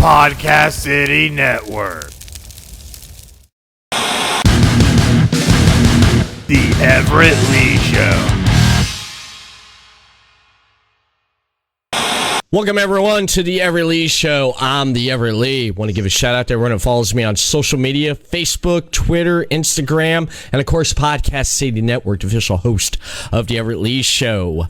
Podcast City Network. The Everett Lee Show. Welcome, everyone, to the Everett Lee Show. I'm the Everett Lee. Want to give a shout out to everyone that follows me on social media, Facebook, Twitter, Instagram, and, of course, Podcast City Network, the official host of the Everett Lee Show.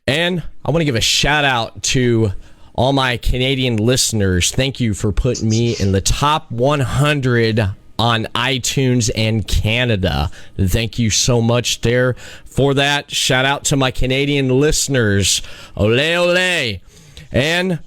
And I want to give a shout out to all my Canadian listeners. Thank you for putting me in the top 100 on iTunes and Canada. Thank you so much there for that. Shout out to my Canadian listeners. Ole, ole. And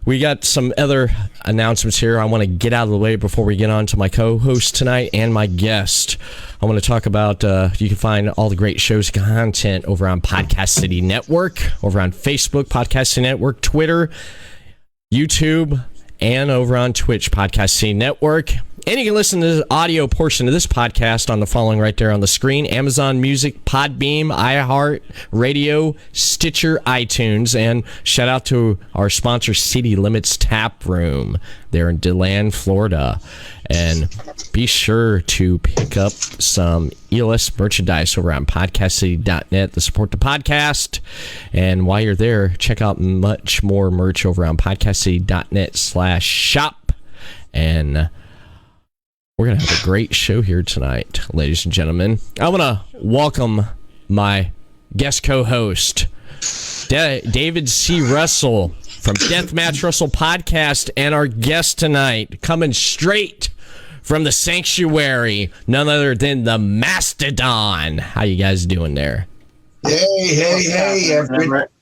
we got some other announcements here I want to get out of the way before we get on to my co-host tonight and my guest. I want to talk about, you can find all the great shows content over on Podcast City Network, over on Facebook, Podcast City Network, Twitter, YouTube, and over on Twitch, Podcast City Network. And you can listen to the audio portion of this podcast on the following right there on the screen: Amazon Music, Podbeam, iHeart Radio, Stitcher, iTunes. And shout out to our sponsor, City Limits Tap Room there in DeLand, Florida. And be sure to pick up some ELS merchandise over on podcastcity.net to support the podcast. And while you're there, check out much more merch over on podcastcity.net/shop. And we're going to have a great show here tonight, ladies and gentlemen. I want to welcome my guest co-host, David C. Russell from Deathmatch Russell Podcast, and our guest tonight, coming straight from the sanctuary, none other than the Mastodon. How you guys doing there? Hey, Everett.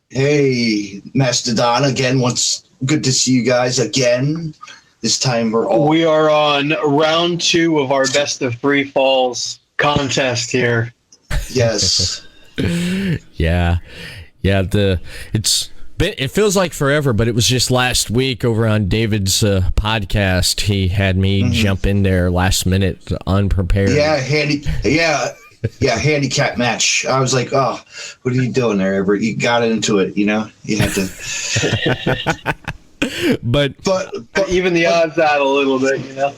Hey, Mastodon. Again, good to see you guys again. This time we are on round 2 of our best of 3 falls contest here. Yes. Yeah. It feels like forever, but it was just last week over on David's podcast. He had me jump in there last minute, unprepared. Yeah, handicap match. I was like, oh, what are you doing there, Everett? You got into it, you know? You had to... But even the odds out a little bit, you know.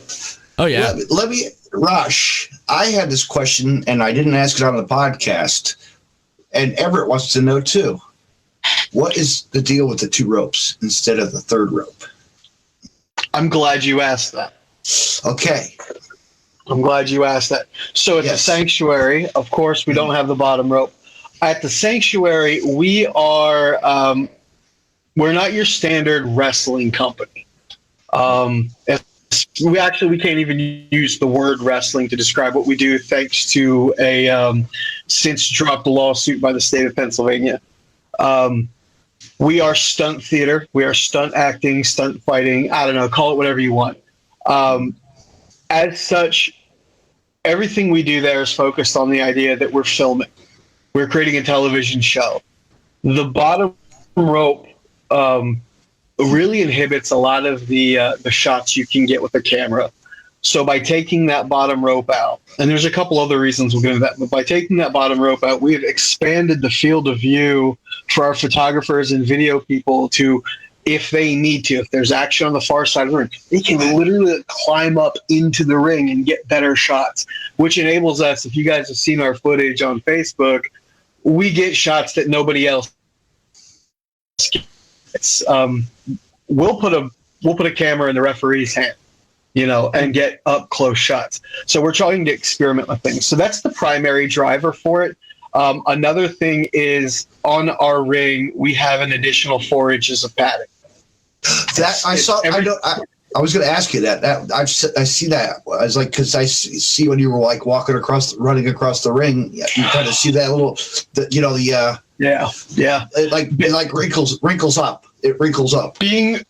Oh yeah. Let me Rush. I had this question and I didn't ask it on the podcast, and Everett wants to know too. What is the deal with the 2 ropes instead of the 3rd rope? I'm glad you asked that. Okay. I'm glad you asked that. So at the sanctuary, of course, we don't have the bottom rope. At the sanctuary, we are. We're not your standard wrestling company. We can't even use the word wrestling to describe what we do, thanks to a since dropped lawsuit by the state of Pennsylvania. We are stunt theater. We are stunt acting, stunt fighting. I don't know, call it whatever you want. As such, everything we do there is focused on the idea that we're filming. We're creating a television show. The bottom rope really inhibits a lot of the shots you can get with the camera. So by taking that bottom rope out, and there's a couple other reasons we'll get into that, but by taking that bottom rope out, we've expanded the field of view for our photographers and video people to, if they need to, if there's action on the far side of the ring, they can literally climb up into the ring and get better shots, which enables us, if you guys have seen our footage on Facebook, we get shots that nobody else gets. We'll put a camera in the referee's hand, you know, and get up close shots. So we're trying to experiment with things. So that's the primary driver for it. Another thing is, on our ring, we have an additional 4 inches of padding. I was going to ask you that. I see that. I was like, because I see when you were like running across the ring, you kind of see that little, it like wrinkles up. It wrinkles up. Being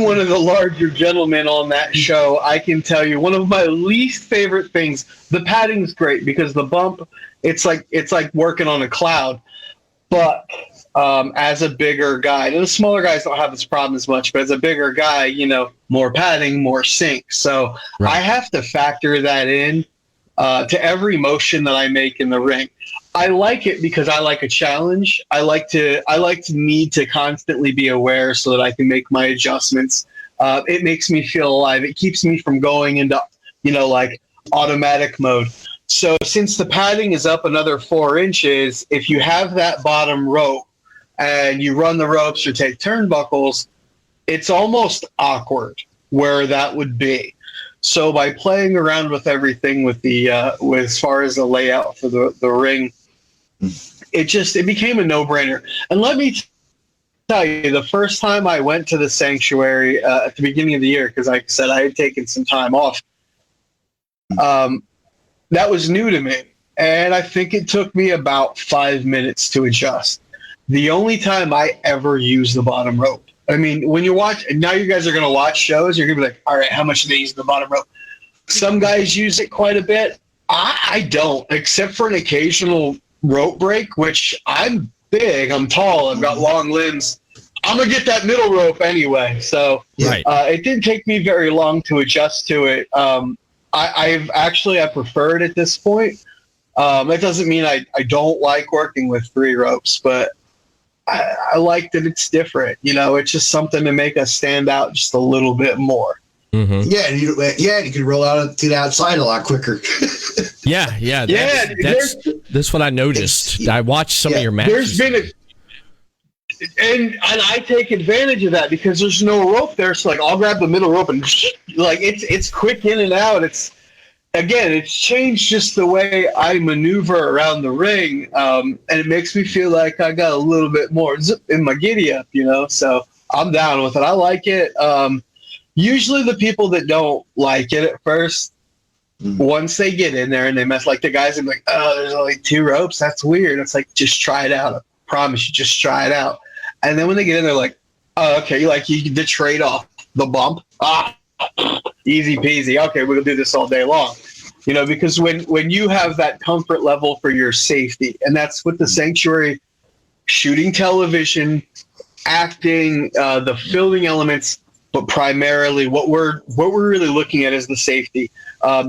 one of the larger gentlemen on that show, I can tell you one of my least favorite things. The padding's great because the bump, it's like working on a cloud. But as a bigger guy, and the smaller guys don't have this problem as much, but as a bigger guy, you know, more padding, more sink. So right. I have to factor that in to every motion that I make in the ring. I like it because I like a challenge. I like to need to constantly be aware so that I can make my adjustments. It makes me feel alive. It keeps me from going into, like automatic mode. So since the padding is up another 4 inches, if you have that bottom rope and you run the ropes or take turnbuckles, it's almost awkward where that would be. So by playing around with everything with the with as far as the layout for the ring, it became a no-brainer. And let me tell you, the first time I went to the sanctuary at the beginning of the year, because like I said, I had taken some time off, that was new to me. And I think it took me about 5 minutes to adjust. The only time I ever used the bottom rope. I mean, when you watch, now you guys are going to watch shows, you're going to be like, all right, how much do they use the bottom rope? Some guys use it quite a bit. I don't, except for an occasional rope break, which I'm big, I'm tall, I've got long limbs. I'm going to get that middle rope anyway. So it didn't take me very long to adjust to it. I prefer it at this point. That doesn't mean I don't like working with 3 ropes, but I like that it's different. It's just something to make us stand out just a little bit more. Mm-hmm. Yeah, you could roll out to the outside a lot quicker. Yeah. That's what I noticed. I watched some of your matches. There's been and I take advantage of that because there's no rope there. So I'll grab the middle rope and it's quick in and out. It's changed just the way I maneuver around the ring, and it makes me feel like I got a little bit more zip in my giddy up, So I'm down with it. I like it. Usually the people that don't like it at first, once they get in there and they mess, like the guys are like, oh, there's only 2 ropes. That's weird. It's like, just try it out. I promise you, just try it out. And then when they get in, they're like, oh, okay, the trade off the bump. Easy peasy. Okay, we're gonna do this all day long. Because when you have that comfort level for your safety, and that's what the sanctuary, shooting television, acting, the filming elements, but primarily what we're really looking at is the safety.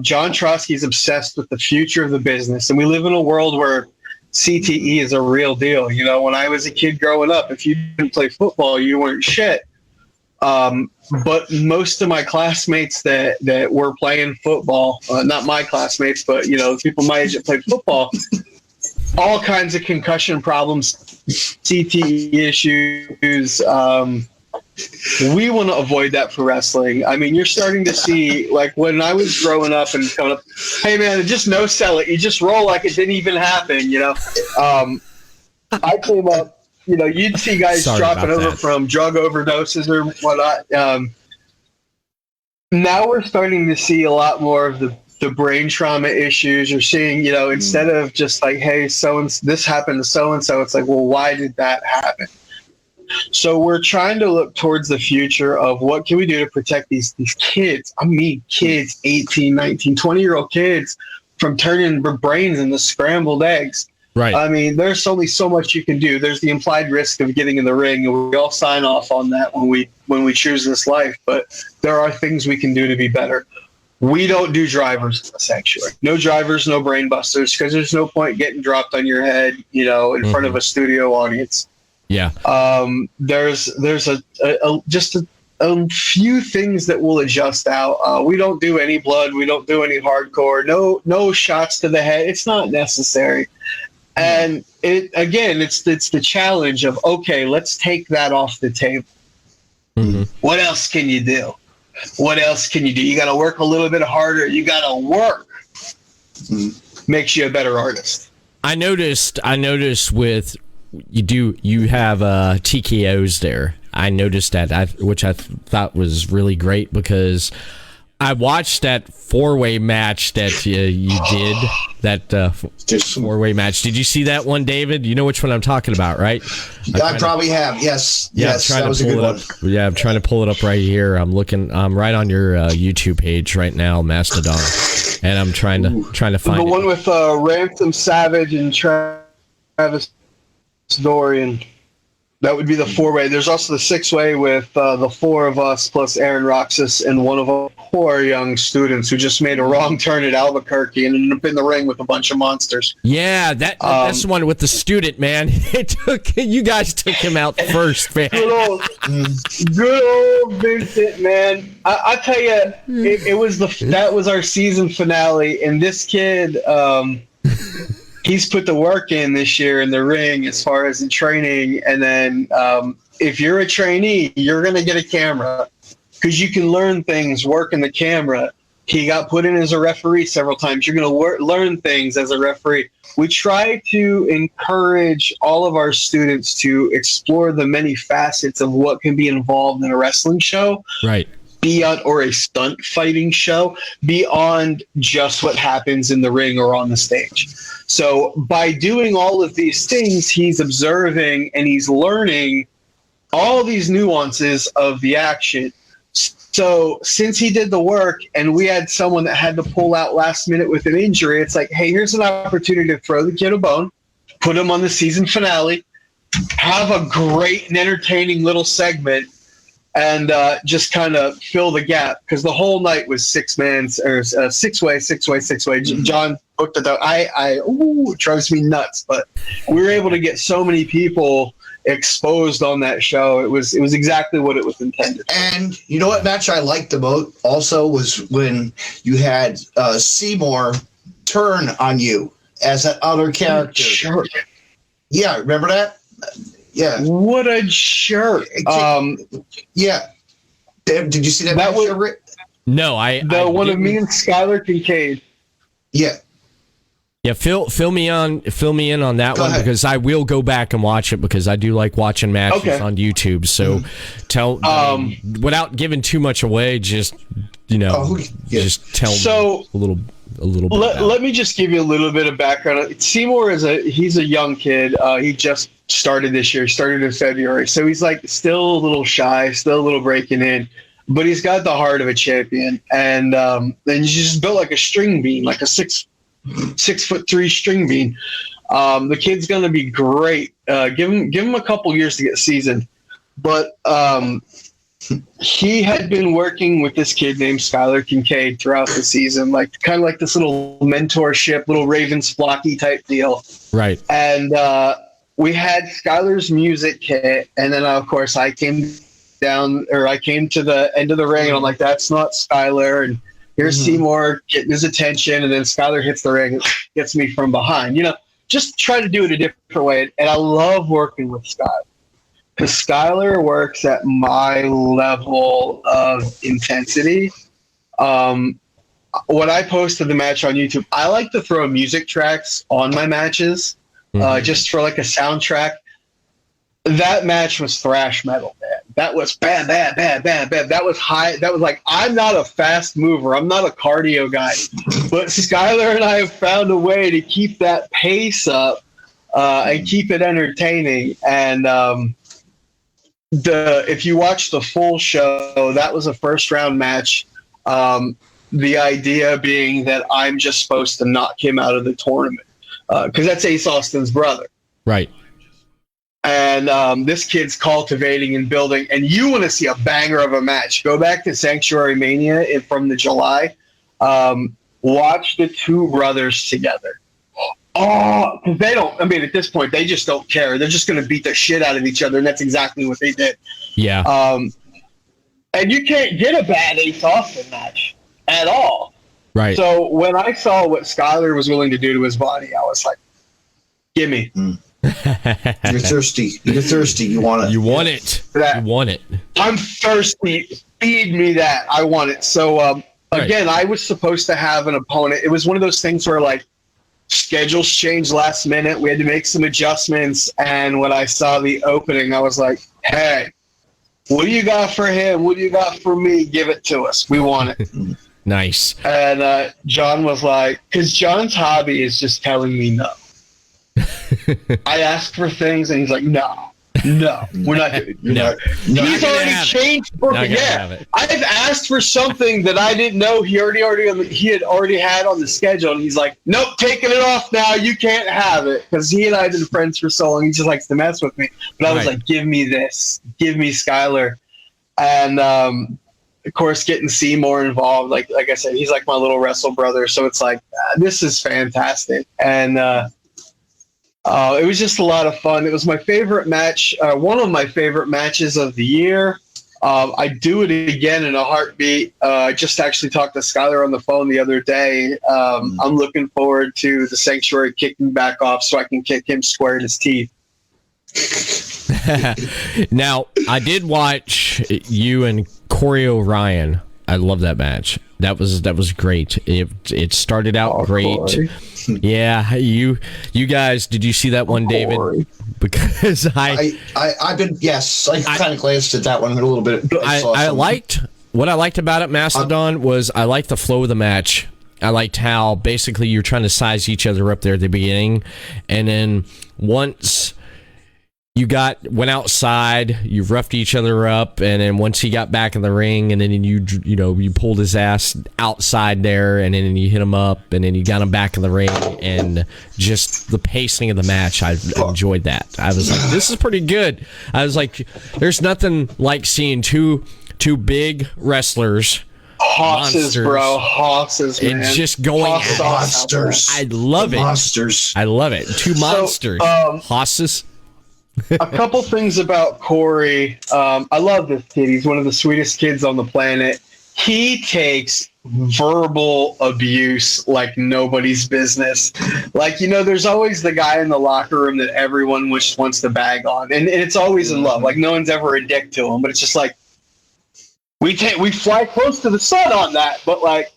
John Trotsky is obsessed with the future of the business, and we live in a world where CTE is a real deal. When I was a kid growing up, if you didn't play football, you weren't shit. But most of my classmates that were playing football, not my classmates, but people my age that played football, all kinds of concussion problems, CTE issues. We want to avoid that for wrestling. I mean, you're starting to see, like when I was growing up and coming up, hey man, just no sell it. You just roll like it didn't even happen. I came up, you'd see guys dropping over from drug overdoses or whatnot. Now we're starting to see a lot more of the brain trauma issues. You're seeing, instead of just like, hey, this happened to so-and-so, it's like, well, why did that happen? So we're trying to look towards the future of what can we do to protect these kids. I mean, kids, 18, 19, 20-year-old kids from turning their brains into scrambled eggs. Right. I mean, there's only so much you can do. There's the implied risk of getting in the ring, and we all sign off on that when we choose this life. But there are things we can do to be better. We don't do drivers in the sanctuary. No drivers, no brain busters, because there's no point getting dropped on your head, in front of a studio audience. Yeah. There's just a few things that will adjust out. We don't do any blood. We don't do any hardcore. No shots to the head. It's not necessary. And it's the challenge of, okay, let's take that off the table. Mm-hmm. What else can you do? What else can you do? You got to work a little bit harder. You got to work. Makes you a better artist. I noticed with you have TKOs there. I noticed that, which I thought was really great because I watched that 4-way match that you did. That 4-way match. Did you see that one, David? You know which one I'm talking about, right? I probably have. Yes. Yes, that was a good one. Yeah, I'm trying to pull it up right here. I'm right on your YouTube page right now, Mastodon, and I'm trying to find the one with Ransom Savage and Travis Dorian. That would be the 4-way. There's also the 6-way with the 4 of us plus Aaron Roxas and one of our poor young students who just made a wrong turn at Albuquerque and ended up in the ring with a bunch of monsters. Yeah, that's the one with the student, man. You guys took him out first, man. Good old Vincent, man. I tell you, that was our season finale, and this kid. He's put the work in this year in the ring as far as in training. And then if you're a trainee, you're going to get a camera because you can learn things working the camera. He got put in as a referee several times. You're going to learn things as a referee. We try to encourage all of our students to explore the many facets of what can be involved in a wrestling show. Right. Beyond, or a stunt fighting show, beyond just what happens in the ring or on the stage. So by doing all of these things, he's observing and he's learning all these nuances of the action. So since he did the work and we had someone that had to pull out last minute with an injury, it's like, hey, here's an opportunity to throw the kid a bone, put him on the season finale, have a great and entertaining little segment, and just kind of fill the gap because the whole night was 6-way. John booked it out. It drives me nuts, but we were able to get so many people exposed on that show. It was exactly what it was intended. And you know what match I liked the most also was when you had Seymour turn on you as that other character. Sure. Yeah, remember that? Yeah. What a jerk. Yeah. Did you see that match, Everett? No, one of me and Skylar Kincaid. Yeah. Yeah, fill me in on that one ahead. because I will go back and watch it because I do like watching matches on YouTube. So tell without giving too much away, just just tell a little bit. Let me just give you a little bit of background. Seymour he's a young kid. He just started this year. He started in February, so he's like still a little shy, still a little breaking in, but he's got the heart of a champion. And he's just built like a string bean, like a 6'3" string bean. The kid's gonna be great. Give him a couple years to get seasoned, but he had been working with this kid named Skylar Kincaid throughout the season, like kind of like this little mentorship, little Ravens Flocky type deal. Right. And we had Skylar's music hit, and then of course I came to the end of the ring, and I'm like, that's not Skylar, and here's Seymour getting his attention, and then Skylar hits the ring and gets me from behind. Just try to do it a different way. And I love working with Skylar because Skylar works at my level of intensity. When I posted the match on YouTube, I like to throw music tracks on my matches just for like a soundtrack. That match was thrash metal, man. That was bam, bam, bam, bam, bam. That was high. That was like, I'm not a fast mover. I'm not a cardio guy. But Skylar and I have found a way to keep that pace up and keep it entertaining. And if you watch the full show, that was a first round match. The idea being that I'm just supposed to knock him out of the tournament because that's Ace Austin's brother. Right. And this kid's cultivating and building, and you want to see a banger of a match. Go back to Sanctuary Mania from the July. Watch the two brothers together. Oh, because at this point, they just don't care. They're just going to beat the shit out of each other, and that's exactly what they did. Yeah. And you can't get a bad Ace Austin match at all. Right. So when I saw what Skylar was willing to do to his body, I was like, gimme. You're thirsty. You're thirsty. You want it. You want it. You want it. I'm thirsty. Feed me that. I want it. So, again, I was supposed to have an opponent. It was one of those things where, like, schedules changed last minute. We had to make some adjustments. And when I saw the opening, I was like, hey, what do you got for him? What do you got for me? Give it to us. We want it. Nice. And John was like, because John's hobby is just telling me no. I ask for things, and he's like, no. No, we're not doing it. He's already changed booking. Yeah, I've asked for something that I didn't know he had already had on the schedule, and he's like, "Nope, taking it off now. You can't have it," because he and I have been friends for so long. He just likes to mess with me. But I was like, "Give me this. Give me Skylar," and of course, getting Seymour involved. Like I said, he's like my little wrestle brother. So it's like this is fantastic, and it was just a lot of fun. It was my favorite match, one of my favorite matches of the year. I'd do it again in a heartbeat. I just actually talked to Skylar on the phone the other day. I'm looking forward to the Sanctuary kicking back off so I can kick him square in his teeth. Now, I did watch you and Corey O'Ryan. I love that match. That was great. It started out great. Corey. Yeah, you guys, did you see that one, David? Corey. Because I've been I kind of glanced at that one a little bit. I liked what I liked about it, Mastodon, was I liked the flow of the match. I liked how basically you're trying to size each other up there at the beginning, and then once you went outside, you roughed each other up, and then once he got back in the ring, and then you pulled his ass outside there, and then you hit him up, and then you got him back in the ring, and just the pacing of the match, I enjoyed that. I was like, this is pretty good. I was like, there's nothing like seeing two big wrestlers. Monsters, bro. Hosses, man. And just going at monsters. I love it. Monsters. I love it. Two monsters. Hosses. A couple things about Corey. I love this kid. He's one of the sweetest kids on the planet. He takes verbal abuse like nobody's business. Like, there's always the guy in the locker room that everyone wants to bag on. And it's always in love. Like, no one's ever a dick to him. But it's just like, we fly close to the sun on that. But, like,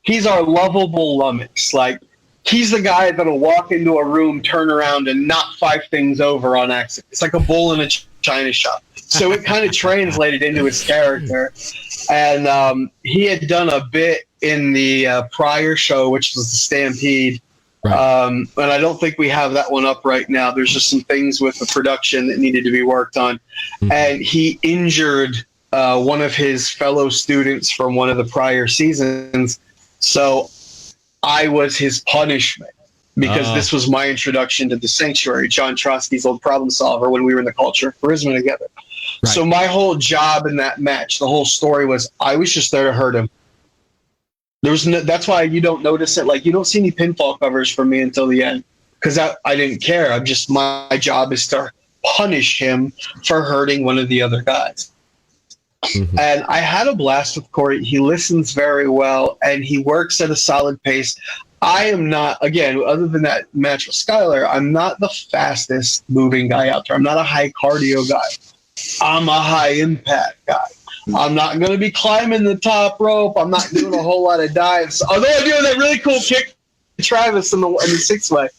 he's our lovable lummox. Like, he's the guy that'll walk into a room, turn around, and knock 5 things over on accident. It's like a bull in a china shop. So it kind of translated into his character. And he had done a bit in the prior show, which was the Stampede. Right. And I don't think we have that one up right now. There's just some things with the production that needed to be worked on. Mm-hmm. And he injured one of his fellow students from one of the prior seasons. So I was his punishment because this was my introduction to the Sanctuary, John Trotsky's old problem solver, when we were in the Culture Charisma together. Right. So my whole job in that match, the whole story was I was just there to hurt him. That's why you don't notice it. Like, you don't see any pinfall covers from me until the end because I didn't care. My job is to punish him for hurting one of the other guys. Mm-hmm. And I had a blast with Corey. He listens very well, and he works at a solid pace. I am not, again, other than that match with Skylar, I'm not the fastest moving guy out there. I'm not a high cardio guy. I'm a high impact guy. I'm not going to be climbing the top rope. I'm not doing a whole lot of dives. Although I'm doing that really cool kick to Travis in the 6-way.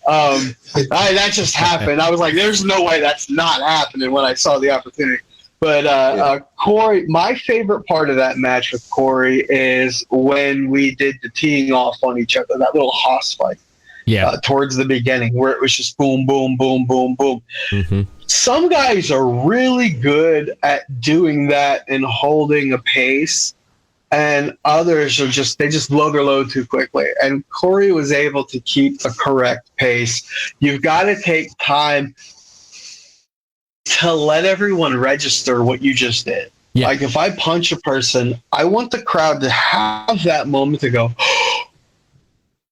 That just happened. I was like, there's no way that's not happening when I saw the opportunity. But Corey, my favorite part of that match with Corey is when we did the teeing off on each other, that little hoss fight. Yeah. Towards the beginning, where it was just boom, boom, boom, boom, boom. Mm-hmm. Some guys are really good at doing that and holding a pace, and others are they just blow their load too quickly. And Corey was able to keep the correct pace. You've got to take time to let everyone register what you just did. Yeah. Like, if I punch a person, I want the crowd to have that moment to go,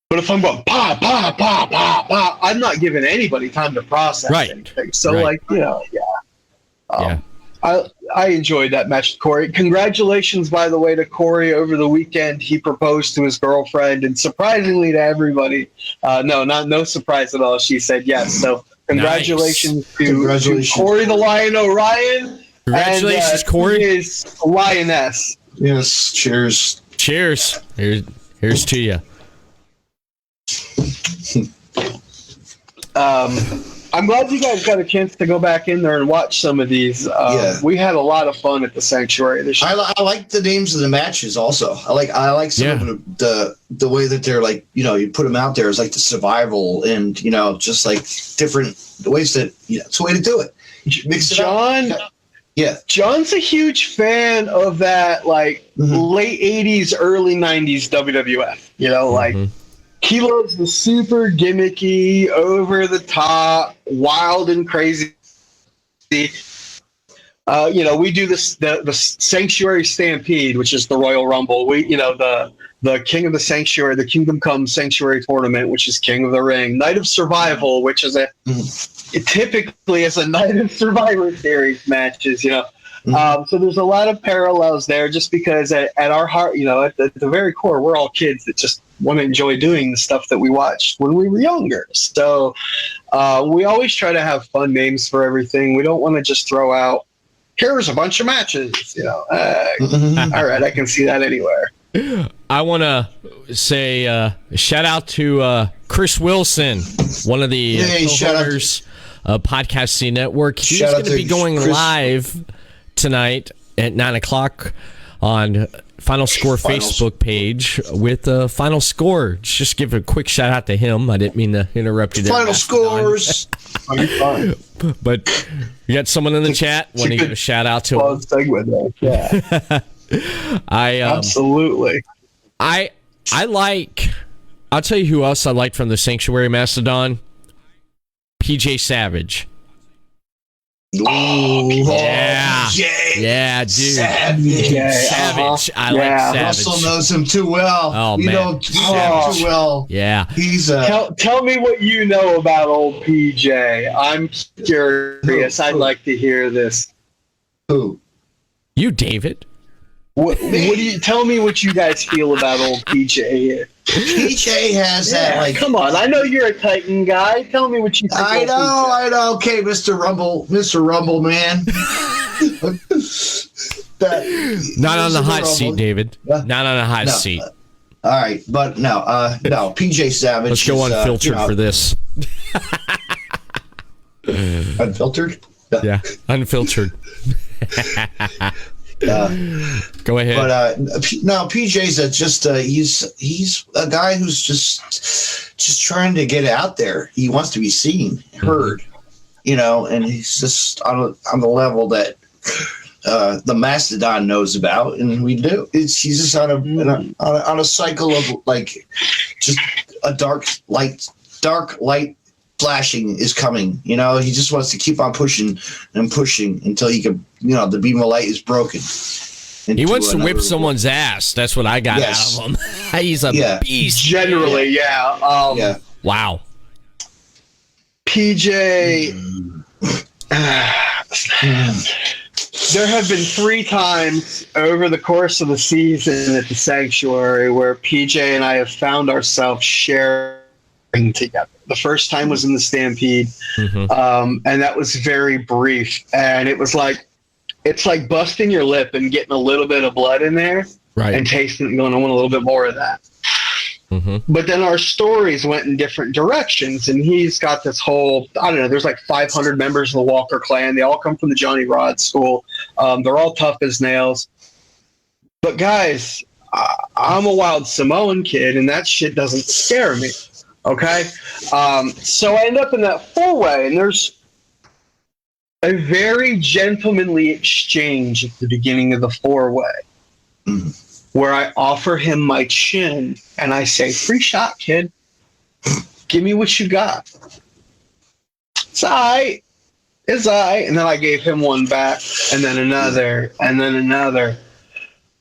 but if I'm going, pa, pa, pa, pa, pa, I'm not giving anybody time to process anything. So, I enjoyed that match with Corey. Congratulations, by the way, to Corey. Over the weekend, he proposed to his girlfriend, and surprisingly to everybody, no surprise at all, she said yes. So, congratulations to Corey the Lion O'Ryan. Congratulations, Corey. His lioness. Yes, cheers. Cheers. Here's to you. I'm glad you guys got a chance to go back in there and watch some of these. We had a lot of fun at the Sanctuary this year. I like the names of the matches also. I like some of the way that they're like, you put them out there as like the survival and, just like different ways that, it's a way to do it. Mix it John. up. Yeah. John's a huge fan of that, like, late 80s, early 90s WWF. You know, like, he loves the super gimmicky, over the top, wild and crazy. You know, we do this, the Sanctuary Stampede, which is the Royal Rumble. We, you know, the King of the Sanctuary, the Kingdom Come Sanctuary Tournament, which is King of the Ring. Night of Survival, which is it typically is a Night of Survivor Series matches, you know. So there's a lot of parallels there, just because at our heart, you know, at the very core, we're all kids that just want to enjoy doing the stuff that we watched when we were younger. So we always try to have fun names for everything. We don't want to just throw out, here's a bunch of matches, you know. All right, I can see that anywhere. I want to say shout out to Chris Wilson, one of the co-owners of Podcasting Network. He's going to be going live tonight at 9 o'clock on Final Score Facebook page with Final Score. Just give a quick shout out to him. I didn't mean to interrupt you there. Final Scores. But you got someone in the chat. Want to give a shout out to him? Yeah. Absolutely. I'll tell you who else I liked from the Sanctuary Mastodon. PJ Savage. Oh, yeah. Yeah, dude. Savage. I like Savage. Russell knows him too well. Oh, you man. know him too well. Yeah. He's tell me what you know about old PJ. I'm curious. I'd like to hear this. Who? You, David. What do you tell me what you guys feel about old PJ? PJ has that, like, come on, I know you're a Titan guy. Tell me what you think. I know. Okay, Mr. Rumble man. Not on the hot seat, David. Not on the hot seat. All right, but no, PJ Savage. Let's go unfiltered for this. Unfiltered? Yeah, unfiltered. Go ahead. But no, PJ's he's a guy who's just trying to get out there. He wants to be seen, heard, you know, and he's just on the level that the Mastodon knows about, and we do. He's just on a cycle of, like, just a dark light flashing is coming. You know, he just wants to keep on pushing and pushing until he can, you know, the beam of light is broken. He wants to whip someone's ass. That's what I got out of him. He's a beast. Generally, yeah. Wow. PJ. There have been 3 times over the course of the season at the Sanctuary where PJ and I have found ourselves sharing together. The first time was in the Stampede, and that was very brief. And it was like, it's like busting your lip and getting a little bit of blood in there, right, and tasting it and going, I want a little bit more of that. But then our stories went in different directions, and he's got this whole, I don't know, there's like 500 members of the Walker clan. They all come from the Johnny Rod school. They're all tough as nails. But guys, I'm a wild Samoan kid, and that shit doesn't scare me. Okay? So I end up in that 4-way, and there's a very gentlemanly exchange at the beginning of the 4-way where I offer him my chin, and I say, free shot, kid. Give me what you got. It's all right. It's all right. And then I gave him one back, and then another, and then another.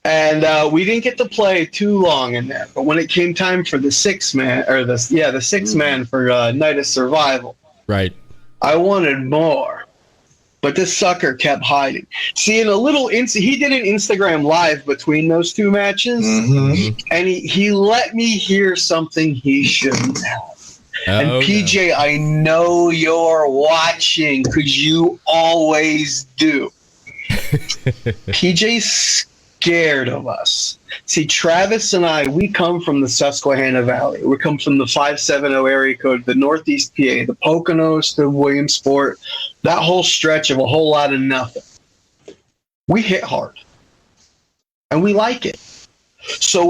And we didn't get to play too long in there. But when it came time for the 6-man, or the 6-man for Night of Survival, right, I wanted more. But this sucker kept hiding. See, in a little he did an Instagram live between those 2 matches, and he let me hear something he shouldn't have. And PJ, I know you're watching because you always do. PJ's scared of us. See, Travis and I, we come from the Susquehanna Valley. We come from the 570 area code, the Northeast PA, the Poconos, the Williamsport, that whole stretch of a whole lot of nothing. We hit hard, and we like it. So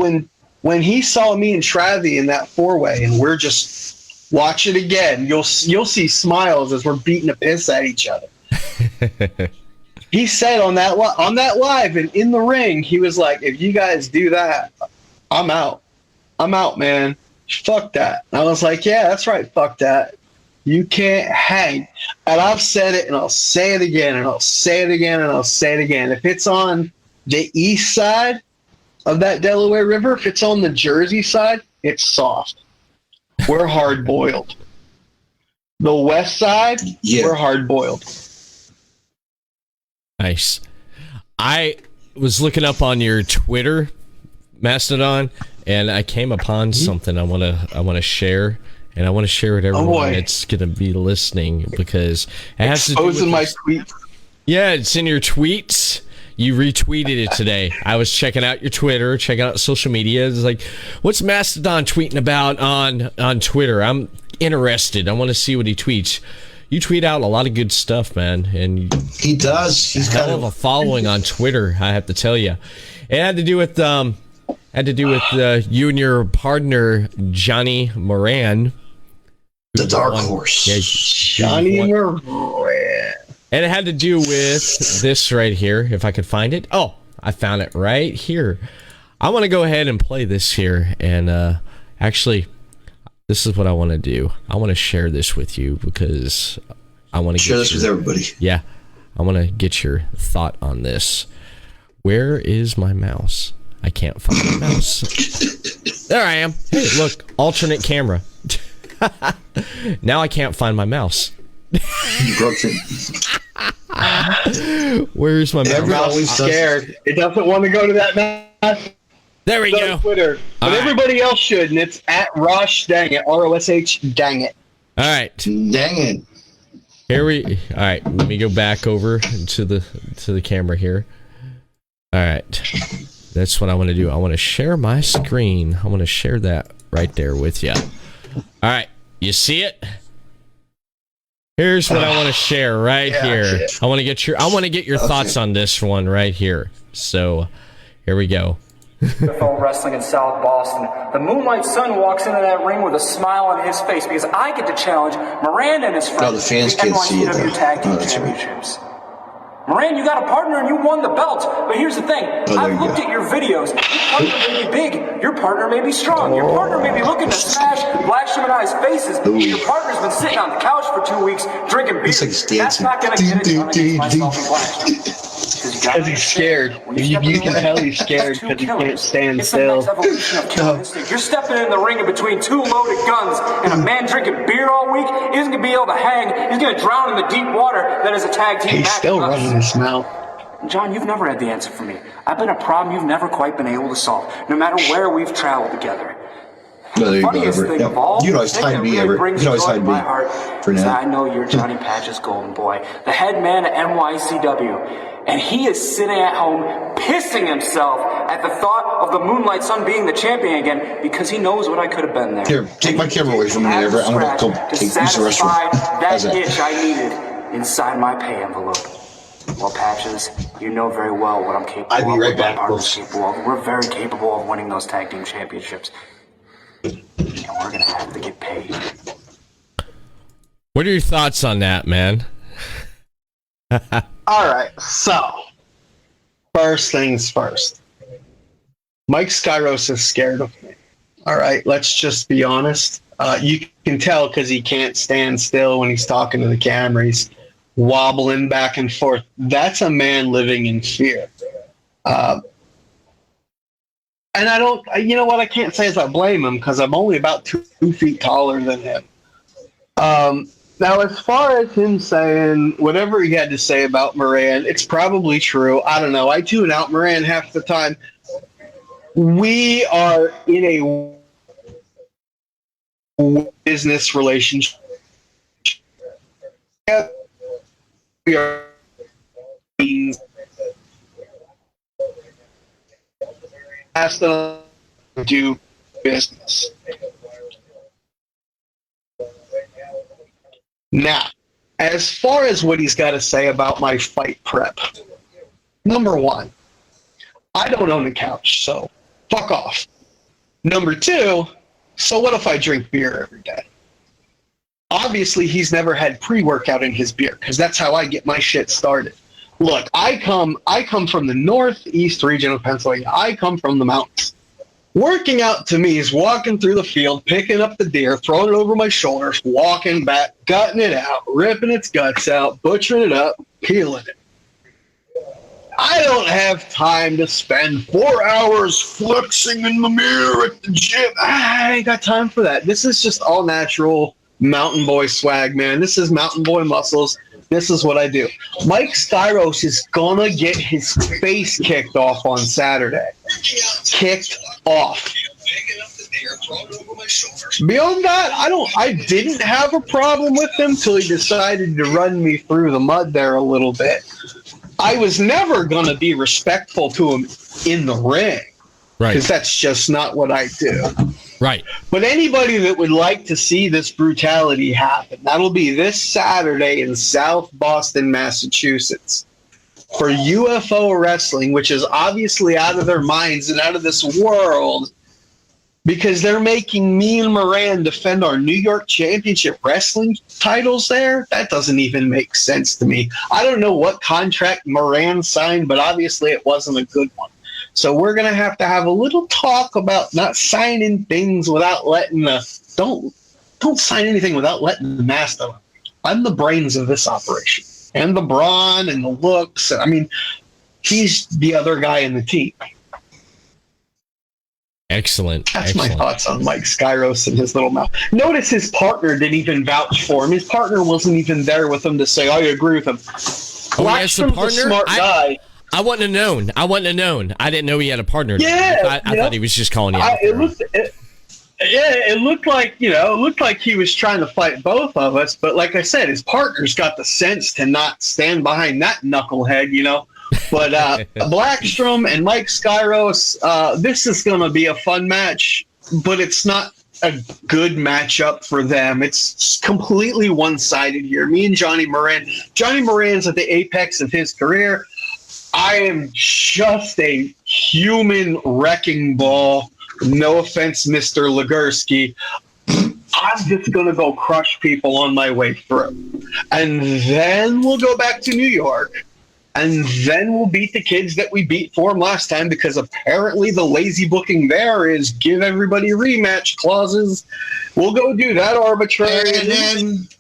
when he saw me and Travie in that 4-way, and we're just watch it again, you'll see smiles as we're beating the piss at each other. He said on that live and in the ring, he was like, "If you guys do that, I'm out. I'm out, man. Fuck that." And I was like, "Yeah, that's right. Fuck that. You can't hang." And I've said it, and I'll say it again, and I'll say it again, and I'll say it again. If it's on the east side of that Delaware River, if it's on the Jersey side, it's soft. We're hard boiled. The west side, we're hard boiled. Nice. I was looking up on your Twitter, Mastodon, and I came upon something I want to share, and I want to share with everyone that's going to be listening because it has to do with my tweets. Yeah, it's in your tweets. You retweeted it today. I was checking out your Twitter, checking out social media. It's like, what's Mastodon tweeting about on Twitter? I'm interested. I want to see what he tweets. You tweet out a lot of good stuff, man, and he does. He's got a following on Twitter. I have to tell you, it had to do with you and your partner Johnny Moran, the Dark Horse. Yeah, Johnny Moran, and it had to do with this right here. If I could find it, I found it right here. I want to go ahead and play this here, and actually. This is what I want to do. I want to share this with you because I want to share this with everybody. Yeah, I want to get your thought on this. Where is my mouse? I can't find my mouse. There I am. Hey, look, alternate camera. Now I can't find my mouse. You broke it. Where's my mouse? Everyone's scared. It doesn't want to go to that mouse. There we go. Twitter, but everybody else should, and it's at Rosh Dang It, ROSH Dang It. All right, dang it. All right, let me go back over to the camera here. All right, that's what I want to do. I want to share my screen. I want to share that right there with you. All right, you see it? Here's what I want to share right here. I want to get your thoughts on this one right here. So, here we go. NFL wrestling in South Boston. The Moonlight Sun walks into that ring with a smile on his face because I get to challenge Miranda and his friends the fans can't see it, though. Tag Team Championships. Miranda, you got a partner and you won the belt. But here's the thing. I've looked at your videos. Your partner may be big. Your partner may be strong. Your partner may be looking to smash Blackstream and I's faces. But your partner's been sitting on the couch for 2 weeks drinking beer. That's not going to get it done against myself and Blackstream. Because he's scared. You can tell he's scared because he can't stand still. You're stepping in the ring in between two loaded guns, and a man drinking beer all week isn't going to be able to hang. He's going to drown in the deep water that is a tag team match. He's still running his mouth. John, you've never had the answer for me. I've been a problem you've never quite been able to solve, no matter where we've traveled together. No, there you go, Funniest Everett. thing of all, You can always hide me, Everett. You can always hide me. For now. I know you're Johnny Patch's golden boy, the head man at NYCW. And he is sitting at home pissing himself at the thought of the Moonlight Sun being the champion again because he knows what I could have been there. Here, take my camera away from me, Everett. I'm going to go use the restroom. That itch I needed inside my pay envelope. Well, Patches, you know very well what I'm capable of. I'll be right back, folks. We're very capable of winning those tag team championships. And we're going to have to get paid. What are your thoughts on that, man? All right, so first things first. Mike Skyros is scared of me. All right, let's just be honest. You can tell because he can't stand still when he's talking to the camera. He's wobbling back and forth. That's a man living in fear. And I don't, you know what I can't say is I blame him because I'm only about 2 feet taller than him. Now, as far as him saying whatever he had to say about Moran, it's probably true. I don't know. I tune out Moran half the time. We are in a business relationship. We are asked to do business. Now, as far as what he's got to say about my fight prep, number one, I don't own a couch, so fuck off. Number two, so what if I drink beer every day? Obviously, he's never had pre-workout in his beer because that's how I get my shit started. Look, I come from the northeast region of Pennsylvania. I come from the mountains. Working out to me is walking through the field, picking up the deer, throwing it over my shoulders, walking back, gutting it out, ripping its guts out, butchering it up, peeling it. I don't have time to spend 4 hours flexing in the mirror at the gym. I ain't got time for that. This is just all natural mountain boy swag, man. This is mountain boy muscles. This is what I do. Mike Skyros is gonna get his face kicked off on Saturday. Kicked off. Beyond that, I didn't have a problem with him till he decided to run me through the mud there a little bit. I was never gonna be respectful to him in the ring. Right. Because that's just not what I do. Right. But anybody that would like to see this brutality happen, that'll be this Saturday in South Boston, Massachusetts, for UFO wrestling, which is obviously out of their minds and out of this world, because they're making me and Moran defend our New York Championship Wrestling titles there. That doesn't even make sense to me. I don't know what contract Moran signed, but obviously it wasn't a good one. So we're going to have a little talk about not signing things without letting don't sign anything without letting the Mastodon. I'm the brains of this operation, and the brawn and the looks. I mean, he's the other guy in the team. Excellent. That's my thoughts on Mike Skyros and his little mouth. Notice his partner didn't even vouch for him. His partner wasn't even there with him to say, I agree with him. Blackstrom's a smart guy. I wouldn't have known. I didn't know he had a partner. Yeah, I thought he was just calling you out. It looked like he was trying to fight both of us. But like I said, his partner's got the sense to not stand behind that knucklehead, you know. But Blackstrom and Mike Skyros, this is going to be a fun match, but it's not a good matchup for them. It's completely one-sided here. Me and Johnny Moran. Johnny Moran's at the apex of his career. I am just a human wrecking ball. No offense, Mr. Legursky. I'm just going to go crush people on my way through. And then we'll go back to New York. And then we'll beat the kids that we beat for them last time, because apparently the lazy booking there is give everybody rematch clauses. We'll go do that arbitrary.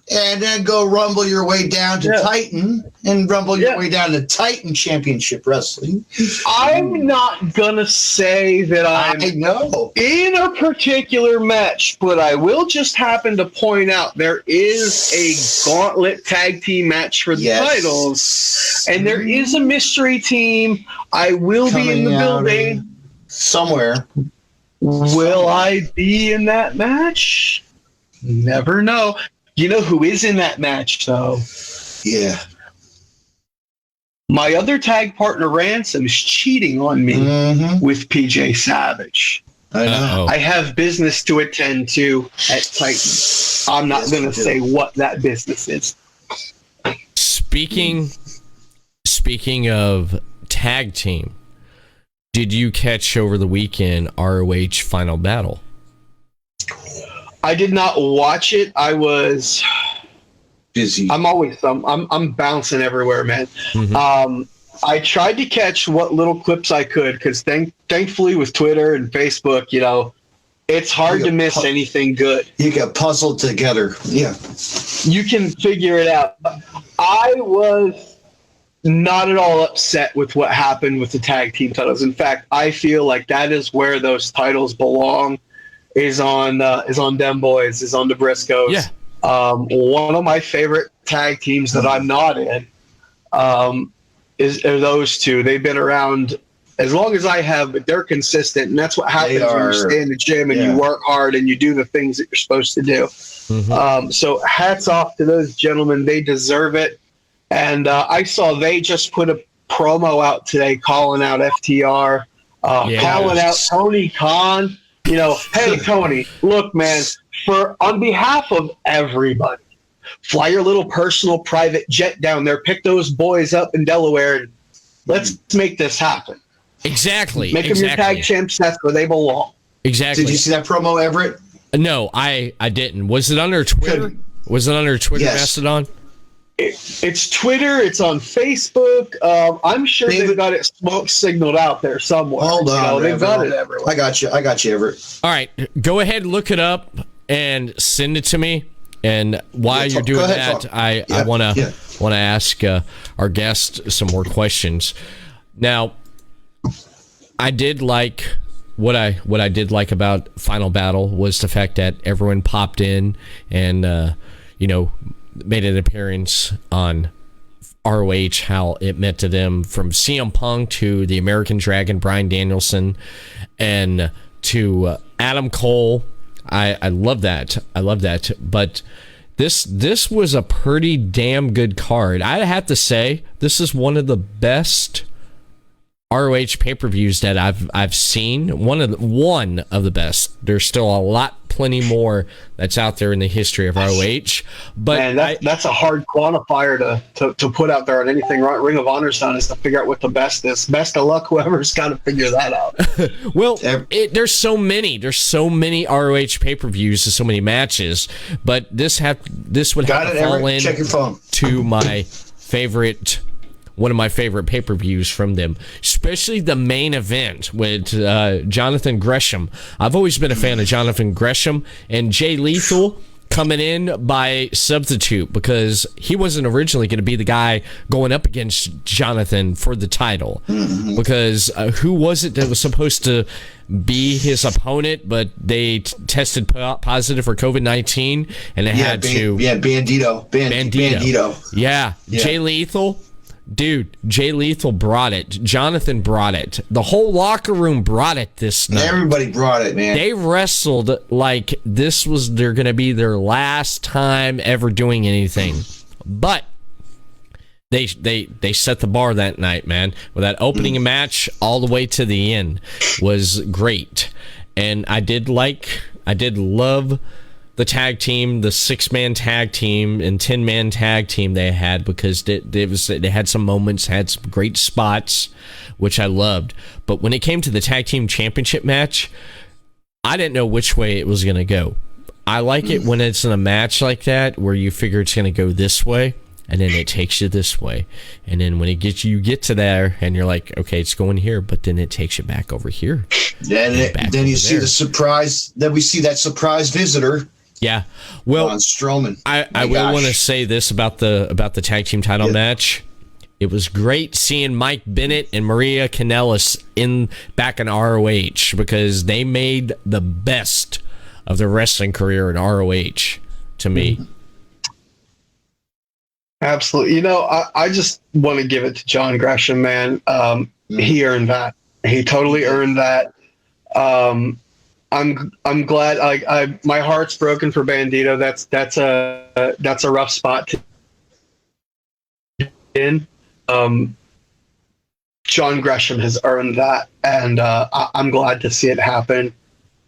And then go rumble your way down to Titan and rumble your way down to Titan Championship Wrestling. I'm not going to say that I'm in a particular match, but I will just happen to point out there is a gauntlet tag team match for the titles, and there is a mystery team. I will be in the building. Somewhere. Will I be in that match? Never know. You know who is in that match, though? Yeah. My other tag partner, Ransom, is cheating on me with PJ Savage. I know. I have business to attend to at Titan. I'm not going to say what that business is. Speaking of tag team, did you catch over the weekend ROH Final Battle? I did not watch it. I was busy. I'm bouncing everywhere, man. I tried to catch what little clips I could, because thankfully with Twitter and Facebook, you know, it's hard to miss anything good. You get puzzled together. Yeah. You can figure it out. I was not at all upset with what happened with the tag team titles. In fact, I feel like that is where those titles belong. Is on them boys, is on the Briscoes. Yeah. One of my favorite tag teams that I'm not in are those two. They've been around as long as I have, but they're consistent, and that's what happens when you stay in the gym and you work hard and you do the things that you're supposed to do. So hats off to those gentlemen. They deserve it. And I saw they just put a promo out today calling out FTR, calling out Tony Khan. You know, hey, Tony, look, man, on behalf of everybody, fly your little personal private jet down there, pick those boys up in Delaware, and let's make this happen. Exactly. Make them your tag champs. That's where they belong. Exactly. Did you see that promo, Everett? No, I didn't. Was it on their Twitter? Was it under Twitter, Yes. Mastodon? It's Twitter. It's on Facebook. I'm sure they've got it smoke signaled out there somewhere. Hold on, they've got it everywhere. I got you, Everett. All right, go ahead, look it up, and send it to me. And while you're doing that, I want to ask our guest some more questions. Now, I did like what I did like about Final Battle was the fact that everyone popped in and made an appearance on ROH, how it meant to them, from CM Punk to the American Dragon, Bryan Danielson, and to Adam Cole. I love that. But this was a pretty damn good card. I have to say, this is one of the best ROH pay-per-views that I've seen. One of the best. There's still plenty more that's out there in the history of ROH. But man, that's a hard quantifier to put out there on anything Ring of Honor's done, is to figure out what the best is. Best of luck, whoever's got to figure that out. Well, there's so many ROH pay-per-views and so many matches, but this would have to fall in to my favorite. One of my favorite pay-per-views from them, especially the main event with Jonathan Gresham. I've always been a fan of Jonathan Gresham, and Jay Lethal coming in by substitute because he wasn't originally going to be the guy going up against Jonathan for the title. Because who was it that was supposed to be his opponent, but they tested positive for COVID-19, and they had to... Yeah, Bandito. Yeah, Jay Lethal. Dude, Jay Lethal brought it. Jonathan brought it. The whole locker room brought it this night. Everybody brought it, man. They wrestled like they're going to be their last time ever doing anything. But they set the bar that night, man. With that opening match all the way to the end was great. And I did love the tag team, the 6-man tag team and 10-man tag team they had, because they had some moments, had some great spots, which I loved. But when it came to the tag team championship match, I didn't know which way it was going to go. I like it when it's in a match like that where you figure it's going to go this way, and then it takes you this way, and then when you get to there, and you're like, okay, it's going here, but then it takes you back over here. Then you see the surprise. Then we see that surprise visitor. Yeah, well, on Strowman. I will want to say this about the tag team title match. It was great seeing Mike Bennett and Maria Kanellis back in ROH, because they made the best of their wrestling career in ROH to me. Absolutely. I just want to give it to John Gresham, man. He earned that. He totally earned that. I'm glad. My heart's broken for Bandito. That's a rough spot to in. John Gresham has earned that, and I'm glad to see it happen.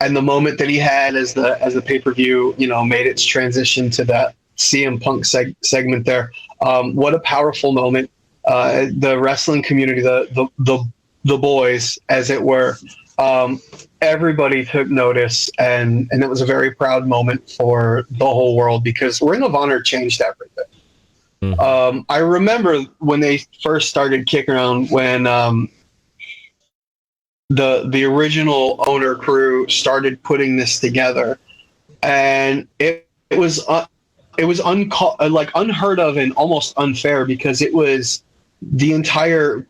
And the moment that he had as the pay-per-view, made its transition to that CM Punk segment there. What a powerful moment. The wrestling community, the boys, as it were. Everybody took notice, and it was a very proud moment for the whole world, because Ring of Honor changed everything. I remember when they first started kicking around, when the original owner crew started putting this together, and it was unheard of and almost unfair, because it was the entire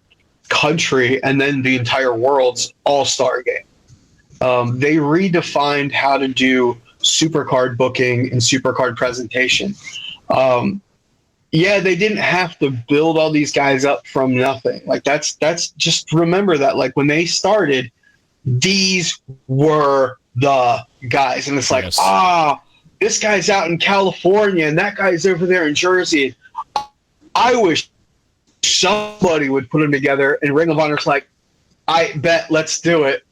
country and then the entire world's all-star game. They redefined how to do supercard booking and supercard presentation. They didn't have to build all these guys up from nothing. Like that's just remember that, like, when they started, these were the guys, and it's like, this guy's out in California and that guy's over there in Jersey. I wish somebody would put them together, and Ring of Honor's like, I bet, let's do it.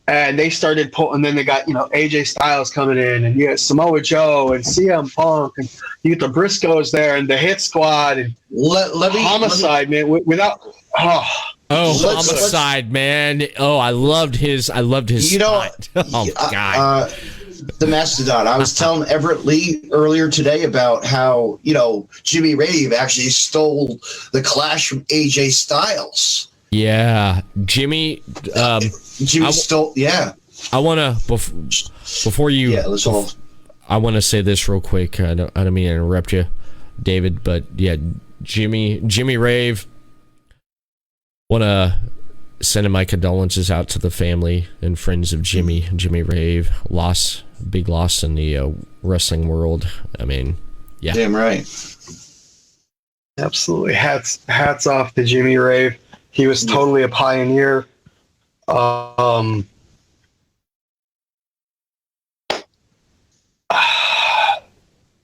And they started pulling, and then they got, AJ Styles coming in, and you got Samoa Joe and CM Punk, and you get the Briscoes there, and the Hit Squad, and Homicide, man. Homicide, man. Oh, I loved his spot. Oh, God. the Mastodon. I was telling Everett Lee earlier today about how, Jimmy Rave actually stole the Clash from AJ Styles. Yeah, Jimmy. Jimmy stole. Yeah. I want to before you. Yeah, let's all. I want to say this real quick. I don't mean to interrupt you, David, but yeah, Jimmy Rave. Want to send my condolences out to the family and friends of Jimmy Rave. Big loss in the wrestling world. I mean, yeah. Damn right. Absolutely. Hats off to Jimmy Rave. He was totally a pioneer. I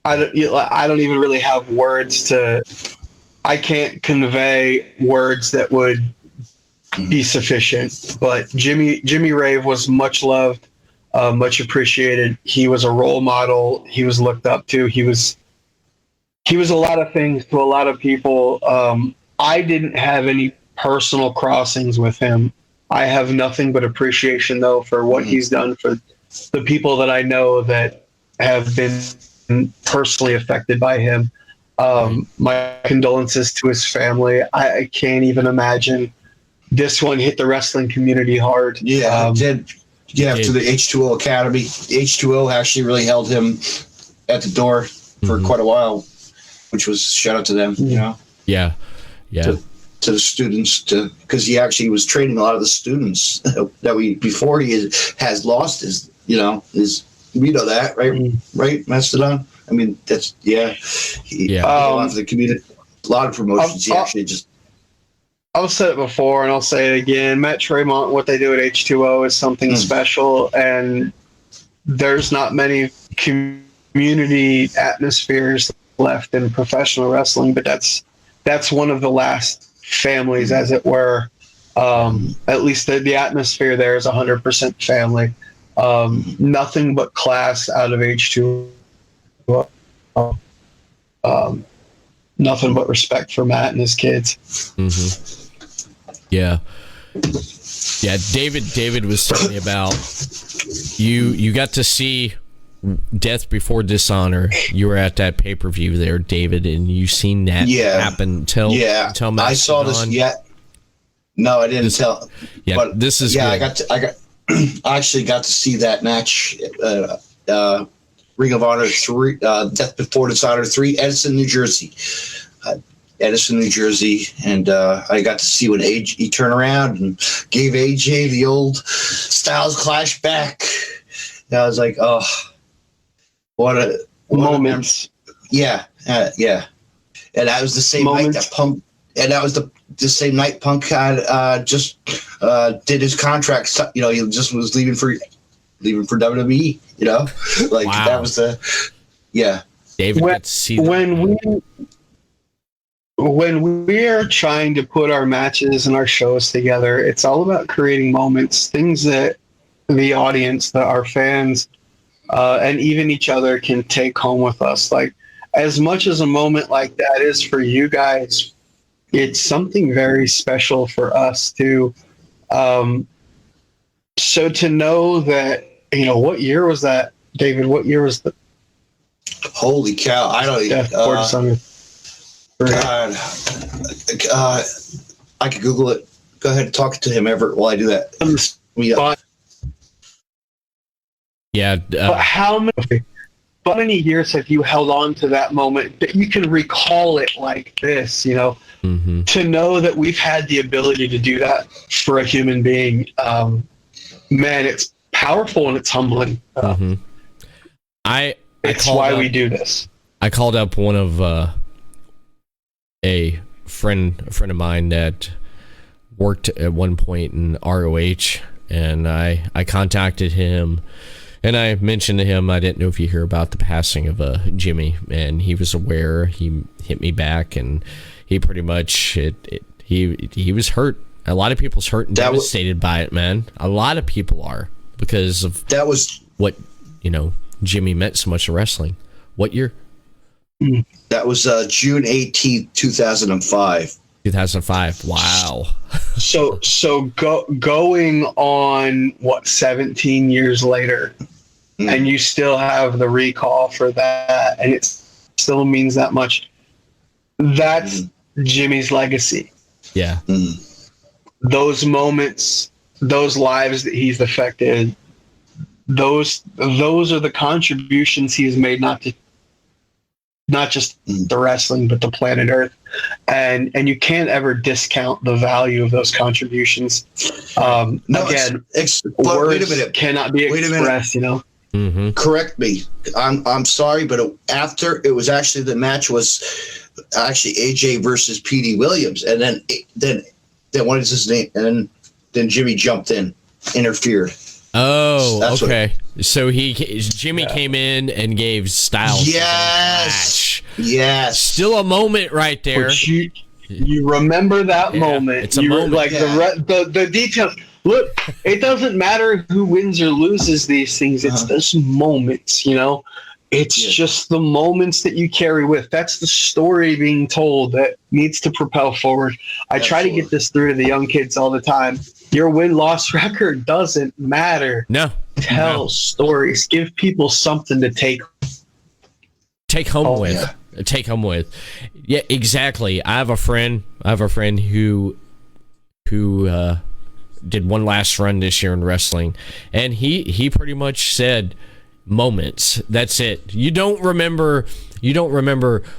don't even really have words to. I can't convey words that would be sufficient. But Jimmy Rave was much loved, much appreciated. He was a role model. He was looked up to. He was a lot of things to a lot of people. I didn't have any personal crossings with him. I have nothing but appreciation, though, for what he's done for the people that I know that have been personally affected by him. My condolences to his family. I can't even imagine. This one hit the wrestling community hard. Yeah, it did. Yeah, to the H2O Academy. The H2O actually really held him at the door for quite a while, which was shout out to them. Yeah. To the students, because he actually was training a lot of the students that before he has lost his, we know that, right? Right, Mastodon. I mean, that's a lot of the community, a lot of promotions. He actually just. I've said it before, and I'll say it again. Matt Tremont, what they do at H2O is something special, and there's not many community atmospheres left in professional wrestling, but that's one of the last families, as it were. At least the atmosphere there is 100% family. Nothing but class out of H2O. Nothing but respect for Matt and his kids. Mm-hmm. Yeah. David was telling me about you got to see Death Before Dishonor. You were at that pay-per-view there, David, and you seen that happen. Tell Mastodon. I saw this. Yeah. No, I didn't tell. Yeah, but this is good. I actually got to see that match. Ring of Honor 3, Death Before Dishonor 3, Edison, New Jersey. And I got to see when he turned around and gave AJ the old Styles Clash back. And I was like, oh, what a moments. Yeah. And that was the same night that Punk, and that was the same night Punk had just did his contract. He just was leaving for WWE. Wow. That was David got to see that. When we are trying to put our matches and our shows together, it's all about creating moments, things that the audience, that our fans, and even each other can take home with us. Like, as much as a moment like that is for you guys, it's something very special for us too. So to know that, what year was that, David? What year was the? Holy cow! I don't even. God, I could Google it. Go ahead and talk to him, Everett, while I do that. But how many years have you held on to that moment that you can recall it like this? Mm-hmm. To know that we've had the ability to do that for a human being, man, it's powerful and it's humbling. Mm-hmm. It's why we do this. I called up one of a friend of mine that worked at one point in ROH, and I contacted him, and I mentioned to him I didn't know if you hear about the passing of Jimmy, and he was aware. He hit me back, and he pretty much he was hurt. A lot of people's hurt and devastated by it, man. A lot of people are, because of what Jimmy meant so much to wrestling. What year? That was June 18th, 2005. 2005. Wow. So going on 17 years later. and you still have the recall for that, and it still means that much. That's Jimmy's legacy. Yeah. Those moments, those lives that he's affected, those are the contributions he has made, not just the wrestling, but the planet Earth. And you can't ever discount the value of those contributions. Again, wait a minute. Cannot be expressed, you know. Mm-hmm. Correct me. I'm sorry, but after it was actually the match was actually AJ versus Petey Williams, and then what is his name? And then Jimmy jumped in, interfered. Oh, okay. So Jimmy came in and gave Styles. Yes. Still a moment right there. You remember that moment. It's a moment. Like the details. Look, it doesn't matter who wins or loses these things. It's those moments, you know. It's just the moments that you carry with. That's the story being told that needs to propel forward. I try to get this through to the young kids all the time. Your win-loss record doesn't matter. No. Tell stories. Give people something to take home with. Take home with. Yeah, exactly. I have a friend who did one last run this year in wrestling, and he pretty much said moments. That's it. You don't remember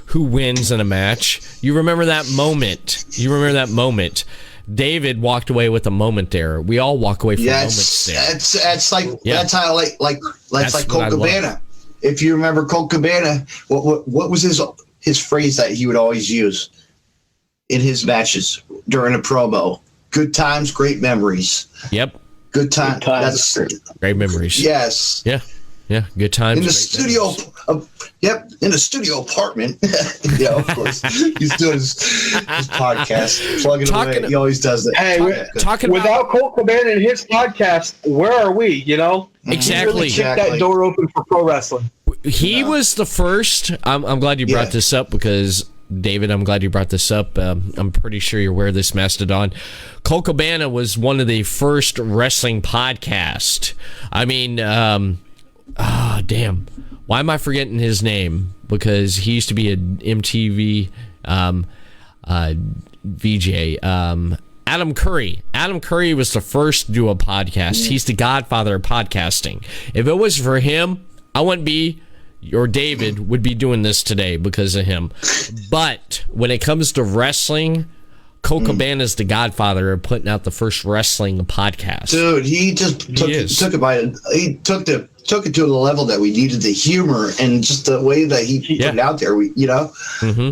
who wins in a match. You remember that moment. David walked away with a moment there. We all walk away from moments there. That's how like Colt Cabana. If you remember Colt Cabana, what was his phrase that he would always use in his matches during a promo? Good times, great memories. Yep. Good times. That's great memories. Yes. Yeah. Yeah. Good times. In the studio. In the studio apartment. Yeah, of course. He's doing his podcast, plugging away. He always does that. Hey, without Colt Cabana and his podcast, where are we? You know, exactly. He really kicked that door open for pro wrestling. He was the first. I'm glad you brought this up because. David, I'm glad you brought this up. I'm pretty sure you're aware of this, Mastodon. Colt Cabana was one of the first wrestling podcasts. I mean, damn. Why am I forgetting his name? Because he used to be an MTV VJ. Adam Curry. Adam Curry was the first to do a podcast. He's the godfather of podcasting. If it was for him, I wouldn't be... or David would be doing this today because of him. But when it comes to wrestling, Colt Cabana is the godfather of putting out the first wrestling podcast. Dude, he just took it to the level that we needed, the humor and just the way that he put it out there. Mm-hmm.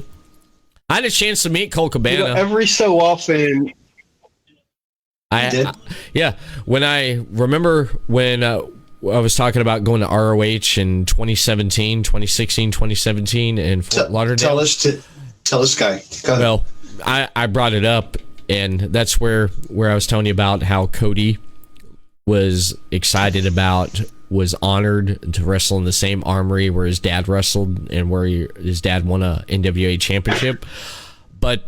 I had a chance to meet Colt Cabana every so often. When I remember when I was talking about going to ROH in 2016, 2017 in Fort Lauderdale. Tell this guy. Well, I brought it up, and that's where I was telling you about how Cody was was honored to wrestle in the same armory where his dad wrestled and where his dad won a NWA championship. But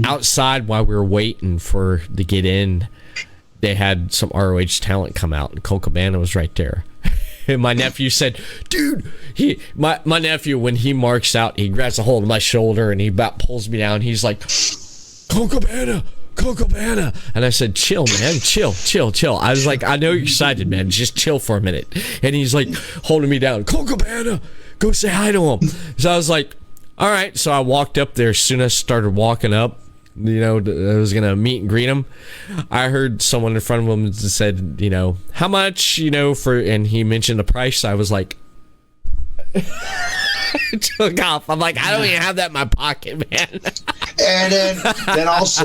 outside, while we were waiting to get in, they had some ROH talent come out, and Colt Cabana was right there. And my nephew said, dude, my nephew, when he marks out, he grabs a hold of my shoulder, and he about pulls me down. He's like, Colt Cabana. And I said, chill, man, chill. I was like, I know you're excited, man. Just chill for a minute. And he's like, holding me down. Colt Cabana, go say hi to him. So I was like, all right. So I walked up there. As soon as I started walking up, I was going to meet and greet him. I heard someone in front of him said, how much, for, and he mentioned the price. I was like, took off. I'm like, I don't even have that in my pocket, man. And then also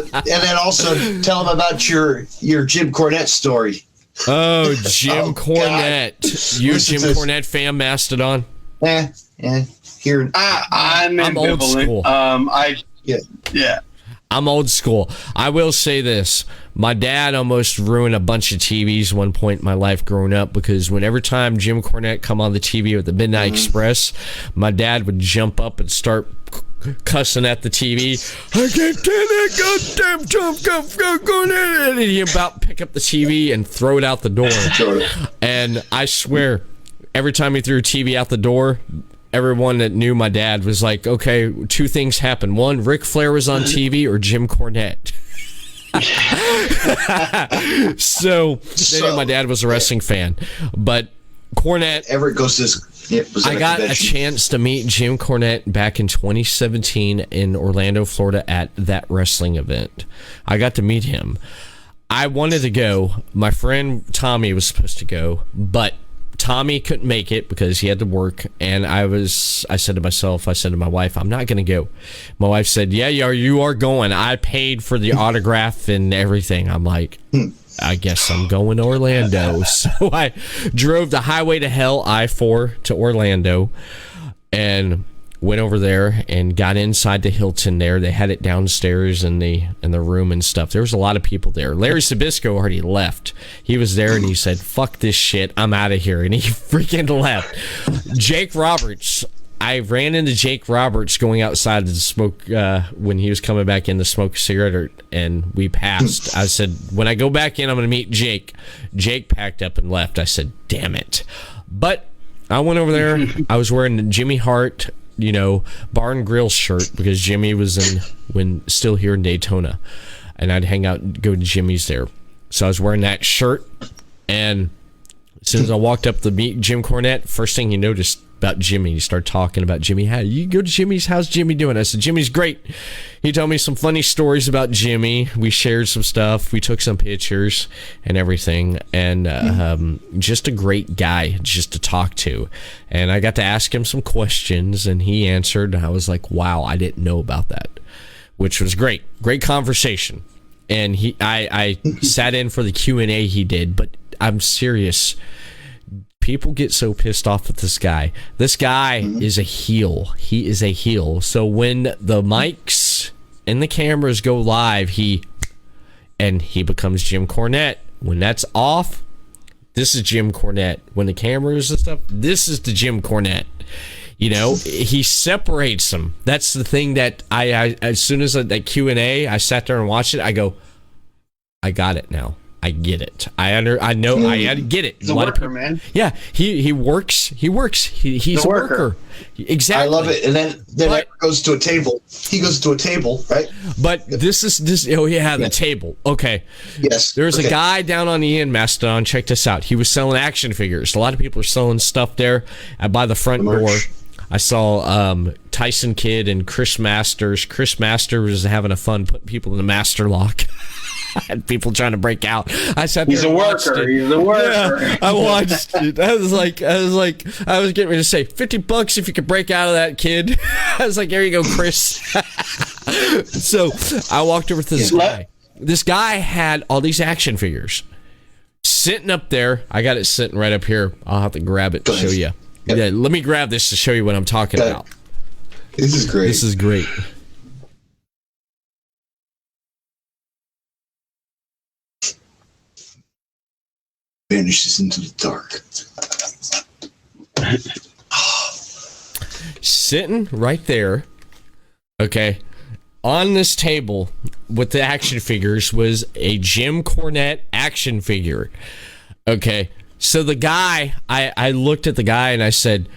tell him about your Jim Cornette story. Oh, Jim Cornette. God. You a Jim Cornette fan, Mastodon? Yeah. Here, I'm old school. I'm old school. I will say this. My dad almost ruined a bunch of TVs one point in my life growing up because whenever time Jim Cornette come on the TV with the Midnight Express, my dad would jump up and start cussing at the TV. I can't stand that goddamn Jim Cornette. And he'd about pick up the TV and throw it out the door. And I swear, every time he threw a TV out the door, everyone that knew my dad was like, okay, two things happened. One, Ric Flair was on TV or Jim Cornette. So they knew my dad was a wrestling fan. But Cornette... Everett goes to this... I got a chance to meet Jim Cornette back in 2017 in Orlando, Florida at that wrestling event. I got to meet him. I wanted to go. My friend Tommy was supposed to go, but Tommy couldn't make it because he had to work. And I said to my wife, I'm not going to go. My wife said, yeah, you are going. I paid for the autograph and everything. I'm like... I guess I'm going to Orlando. So I drove the highway to hell, I-4, to Orlando, and went over there and got inside the Hilton there. They had it downstairs in the room and stuff. There was a lot of people there. Larry Sabisco already left. He was there and he said, fuck this shit, I'm out of here. And he freaking left. Jake Roberts. I ran into Jake Roberts going outside to smoke when he was coming back in to smoke a cigarette, and we passed. I said, when I go back in, I'm going to meet Jake. Jake packed up and left. I said, damn it. But I went over there. I was wearing the Jimmy Hart, bar and grill shirt because Jimmy was still here in Daytona, and I'd hang out and go to Jimmy's there. So I was wearing that shirt, and as soon as I walked up to meet Jim Cornette, first thing he noticed about Jimmy, he started talking about Jimmy. How you go to Jimmy's? How's Jimmy doing? I said, Jimmy's great. He told me some funny stories about Jimmy. We shared some stuff. We took some pictures and everything. And just a great guy just to talk to. And I got to ask him some questions, and he answered. I was like, wow, I didn't know about that, which was great. Great conversation. And I sat in for the Q&A he did, but I'm serious. People get so pissed off with this guy. This guy is a heel. He is a heel. So when the mics and the cameras go live, he becomes Jim Cornette. When that's off, this is Jim Cornette. When the cameras and stuff, this is the Jim Cornette. He separates them. That's the thing that I as soon as that Q&A, I sat there and watched it. I go, I got it now. I get it. I get it. He's a worker, man. Yeah, he works. He's a worker. Exactly. I love it. And then it goes to a table. He goes to a table, right? But this. Oh yeah, the table. Okay. Yes. There's a guy down on the end, Mastodon. Check this out. He was selling action figures. A lot of people are selling stuff there by the front door. I saw Tyson Kidd and Chris Masters. Chris Masters was having a fun putting people in the master lock. I had people trying to break out. I sat there. He's a worker. Yeah, I watched it. I was getting ready to say $50 if you could break out of that, kid. I was like, there you go, Chris. So I walked over to this guy. This guy had all these action figures sitting up there. I got it sitting right up here. I'll have to grab it to show you. Yep. Yeah, let me grab this to show you what I'm talking about. This is great. Vanishes into the dark. Sitting right there, okay, on this table with the action figures was a Jim Cornette action figure. Okay, so the guy, I looked at the guy and I said,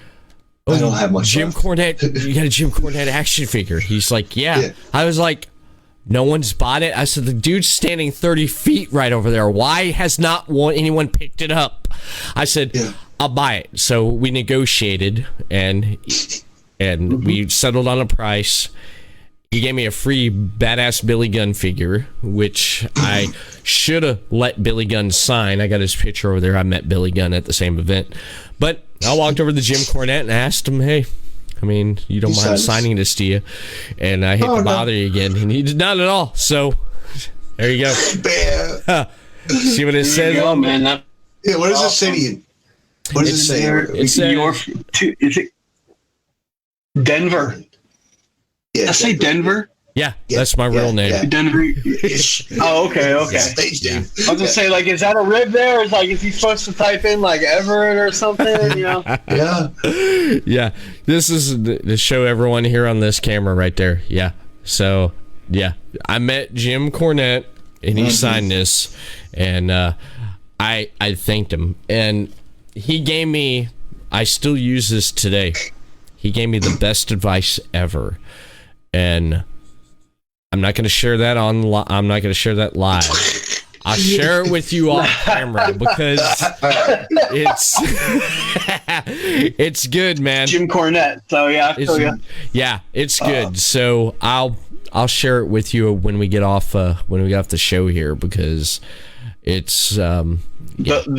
"Oh, I don't have much Jim left. Cornette, you got a Jim Cornette action figure?" He's like, yeah. I was like, no one's bought it. I said, the dude's standing 30 feet right over there. Why has not anyone picked it up? I said, I'll buy it. So we negotiated, and we settled on a price. He gave me a free badass Billy Gunn figure, which I should have let Billy Gunn sign. I got his picture over there. I met Billy Gunn at the same event. But I walked over to Jim Cornette and asked him, hey, you don't mind signing this, do you? And I hate to bother you again. And he did not at all. So, there you go. See what it says? Yeah, what does it say to you? What does it say? Is it Denver? Yeah, I say Denver. Yeah, that's my real name. Yeah. Denver. Oh, okay. I was gonna say, is that a rib there? Is he supposed to type in Everett or something? Yeah. This is to show everyone here on this camera right there. Yeah. So I met Jim Cornette and he signed this, and I thanked him, and he gave me I still use this today. He gave me the best advice ever, and I'm not going to share that I'm not going to share that live. I'll share it with you off camera because it's good, man. Jim Cornette. So yeah, it's good. So I'll share it with you when we get off the show here, because it's the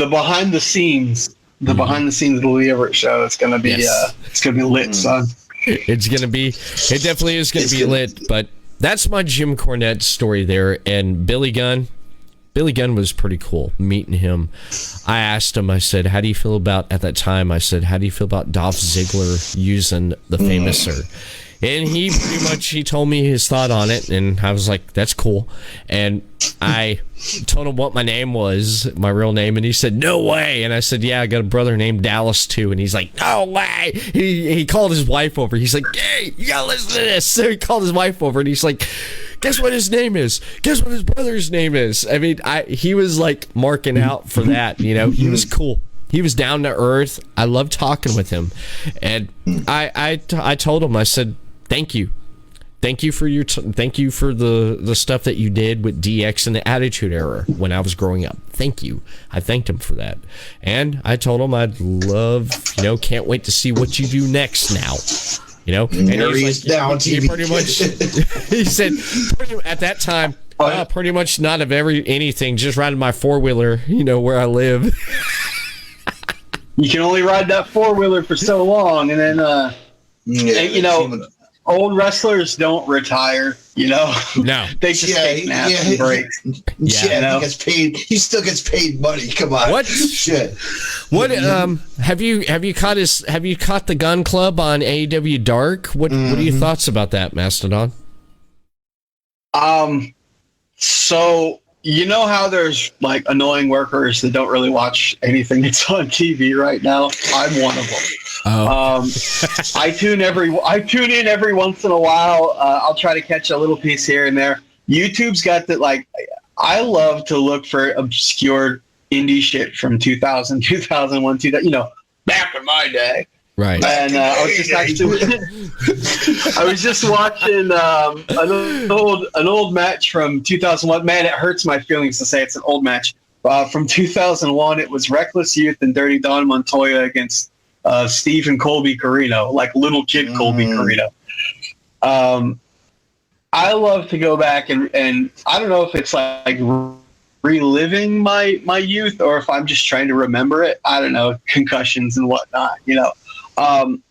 behind the scenes. The behind the scenes of the Lee Everett show. It's gonna be it's gonna be lit, son. It definitely is gonna be lit. But that's my Jim Cornette story there. And Billy Gunn was pretty cool meeting him. I asked him, I said, how do you feel about Dolph Ziggler using the Famouser? And he told me his thought on it, and I was like, that's cool. And I told him what my name was, my real name, and he said, no way. And I said, yeah, I got a brother named Dallas too. And he's like, no way. He called his wife over. He's like, hey, you gotta listen to this. So he called his wife over, and he's like, guess what his name is? Guess what his brother's name is? I mean, he was like marking out for that, you know. He was cool. He was down to earth. I loved talking with him. And I told him, I said, thank you for the stuff that you did with DX and the Attitude Era when I was growing up. Thank you. I thanked him for that. And I told him I'd love, can't wait to see what you do next now. And there he is now on TV. He pretty much, he said, at that time, pretty much not of anything, just riding my four-wheeler, where I live. You can only ride that four-wheeler for so long, and then, old wrestlers don't retire, No. They just take naps and breaks. He gets paid. He still gets paid money. Come on. What? Shit. What have you caught the Gunn Club on AEW Dark? What are your thoughts about that, Mastodon? So how there's like annoying workers that don't really watch anything that's on TV right now? I'm one of them. Oh. I tune in every once in a while. I'll try to catch a little piece here and there. YouTube's got that, like, I love to look for obscure indie shit from 2000, 2001, 2000, back in my day. Right. And I was just watching an old match from 2001. Man, it hurts my feelings to say it's an old match. From 2001, it was Reckless Youth and Dirty Don Montoya against Steve and Colby Carino, like little kid Colby Carino. I love to go back and I don't know if it's like reliving my youth or if I'm just trying to remember it. I don't know, concussions and whatnot,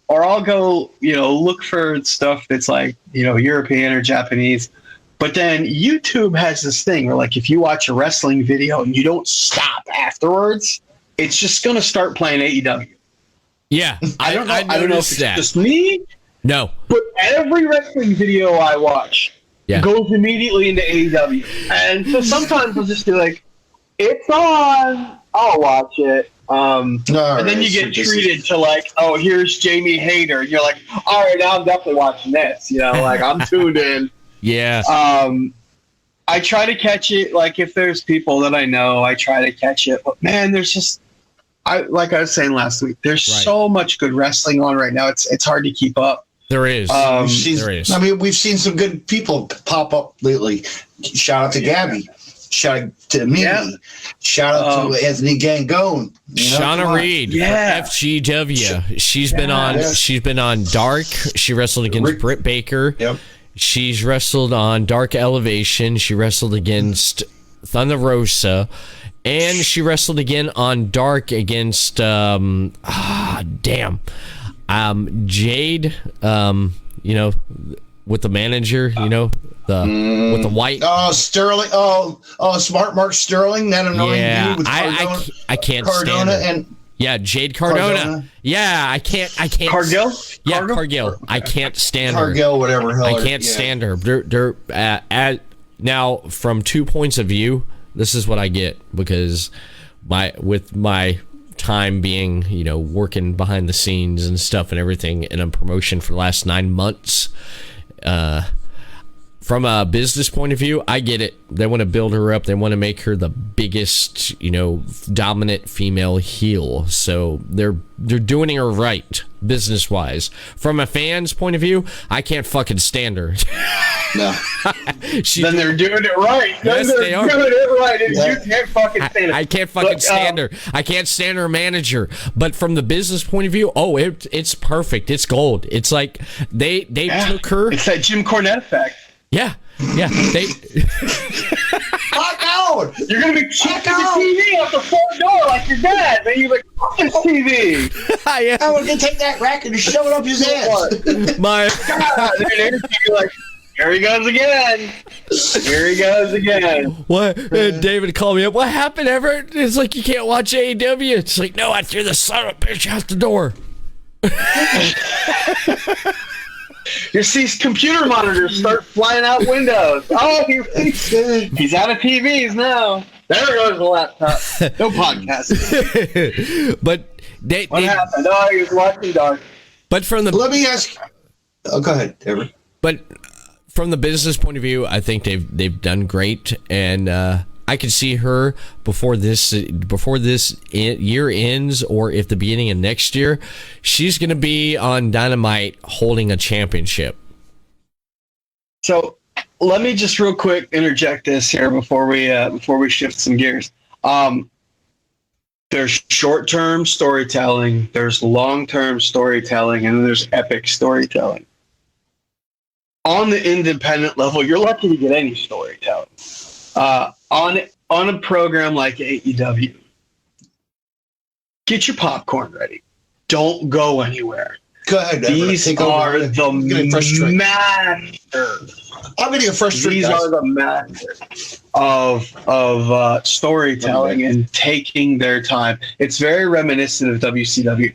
or I'll go, look for stuff that's like, European or Japanese. But then YouTube has this thing where, like, if you watch a wrestling video and you don't stop afterwards, it's just going to start playing AEW. Yeah, I don't know if it's that. just me. No. But every wrestling video I watch goes immediately into AEW. And so sometimes I'll just be like, it's on, I'll watch it. And then you get treated to like, oh, here's Jamie Hayter. And you're like, all right, now I'm definitely watching this. Like I'm tuned in. Yeah. I try to catch it. Like if there's people that I know, I try to catch it. But man, there's just, like I was saying last week, there's so much good wrestling on right now. It's hard to keep up. There is. There is. I mean, we've seen some good people pop up lately. Shout out to Gabby. Shout out to me. Shout out to Anthony Gangone. Shauna Reed, FGW. She's been on. She's been on Dark. She wrestled against Britt Baker. Yep. She's wrestled on Dark Elevation. She wrestled against Thunder Rosa. And she wrestled again on Dark against Jade, with the manager, with the white. Oh, Sterling. Smart Mark Sterling. That annoying dude with Cardona. I can't stand her. Jade Cardona. Yeah, I can't. Cargill? Yeah, Cargill. I can't stand her. Cargill, whatever. Hell I can't stand her. Now, from 2 points of view, this is what I get, because with my time being, working behind the scenes and stuff and everything in a promotion for the last 9 months, from a business point of view, I get it. They want to build her up. They want to make her the biggest, dominant female heel. So they're doing her right, business wise. From a fan's point of view, I can't fucking stand her. No. Then they're doing it right. Yes, they are doing it right. You can't fucking stand it. I can't fucking stand her. I can't stand her manager. But from the business point of view, it's perfect. It's gold. It's like they took her. It's that Jim Cornette effect. Yeah. They. Fuck out! You're gonna be checking the TV out the front door like your dad. Then you're like, fuck this TV. Yeah. I want to take that racket and shove it up his ass. My. God, you're like, here he goes again. Here he goes again. What? David called me up. What happened, Everett? It's like you can't watch AEW. It's like, no, I threw the son of a bitch out the door. You see computer monitors start flying out windows. Oh, he's out of TVs now. There goes the laptop. No podcast. But what happened? Oh, he was watching Dark. But from the Let me ask. Oh, go ahead, Everett. But from the business point of view, I think they've done great, and I could see her before this year ends, or if the beginning of next year, she's going to be on Dynamite holding a championship. So let me just real quick interject this here before we shift some gears. There's short-term storytelling, there's long-term storytelling, and then there's epic storytelling. On the independent level, you're lucky to get any storytelling. On a program like AEW, get your popcorn ready. Don't go anywhere. Go ahead. These are the masters. I'm getting frustrated. These are the masters of storytelling and taking their time. It's very reminiscent of WCW,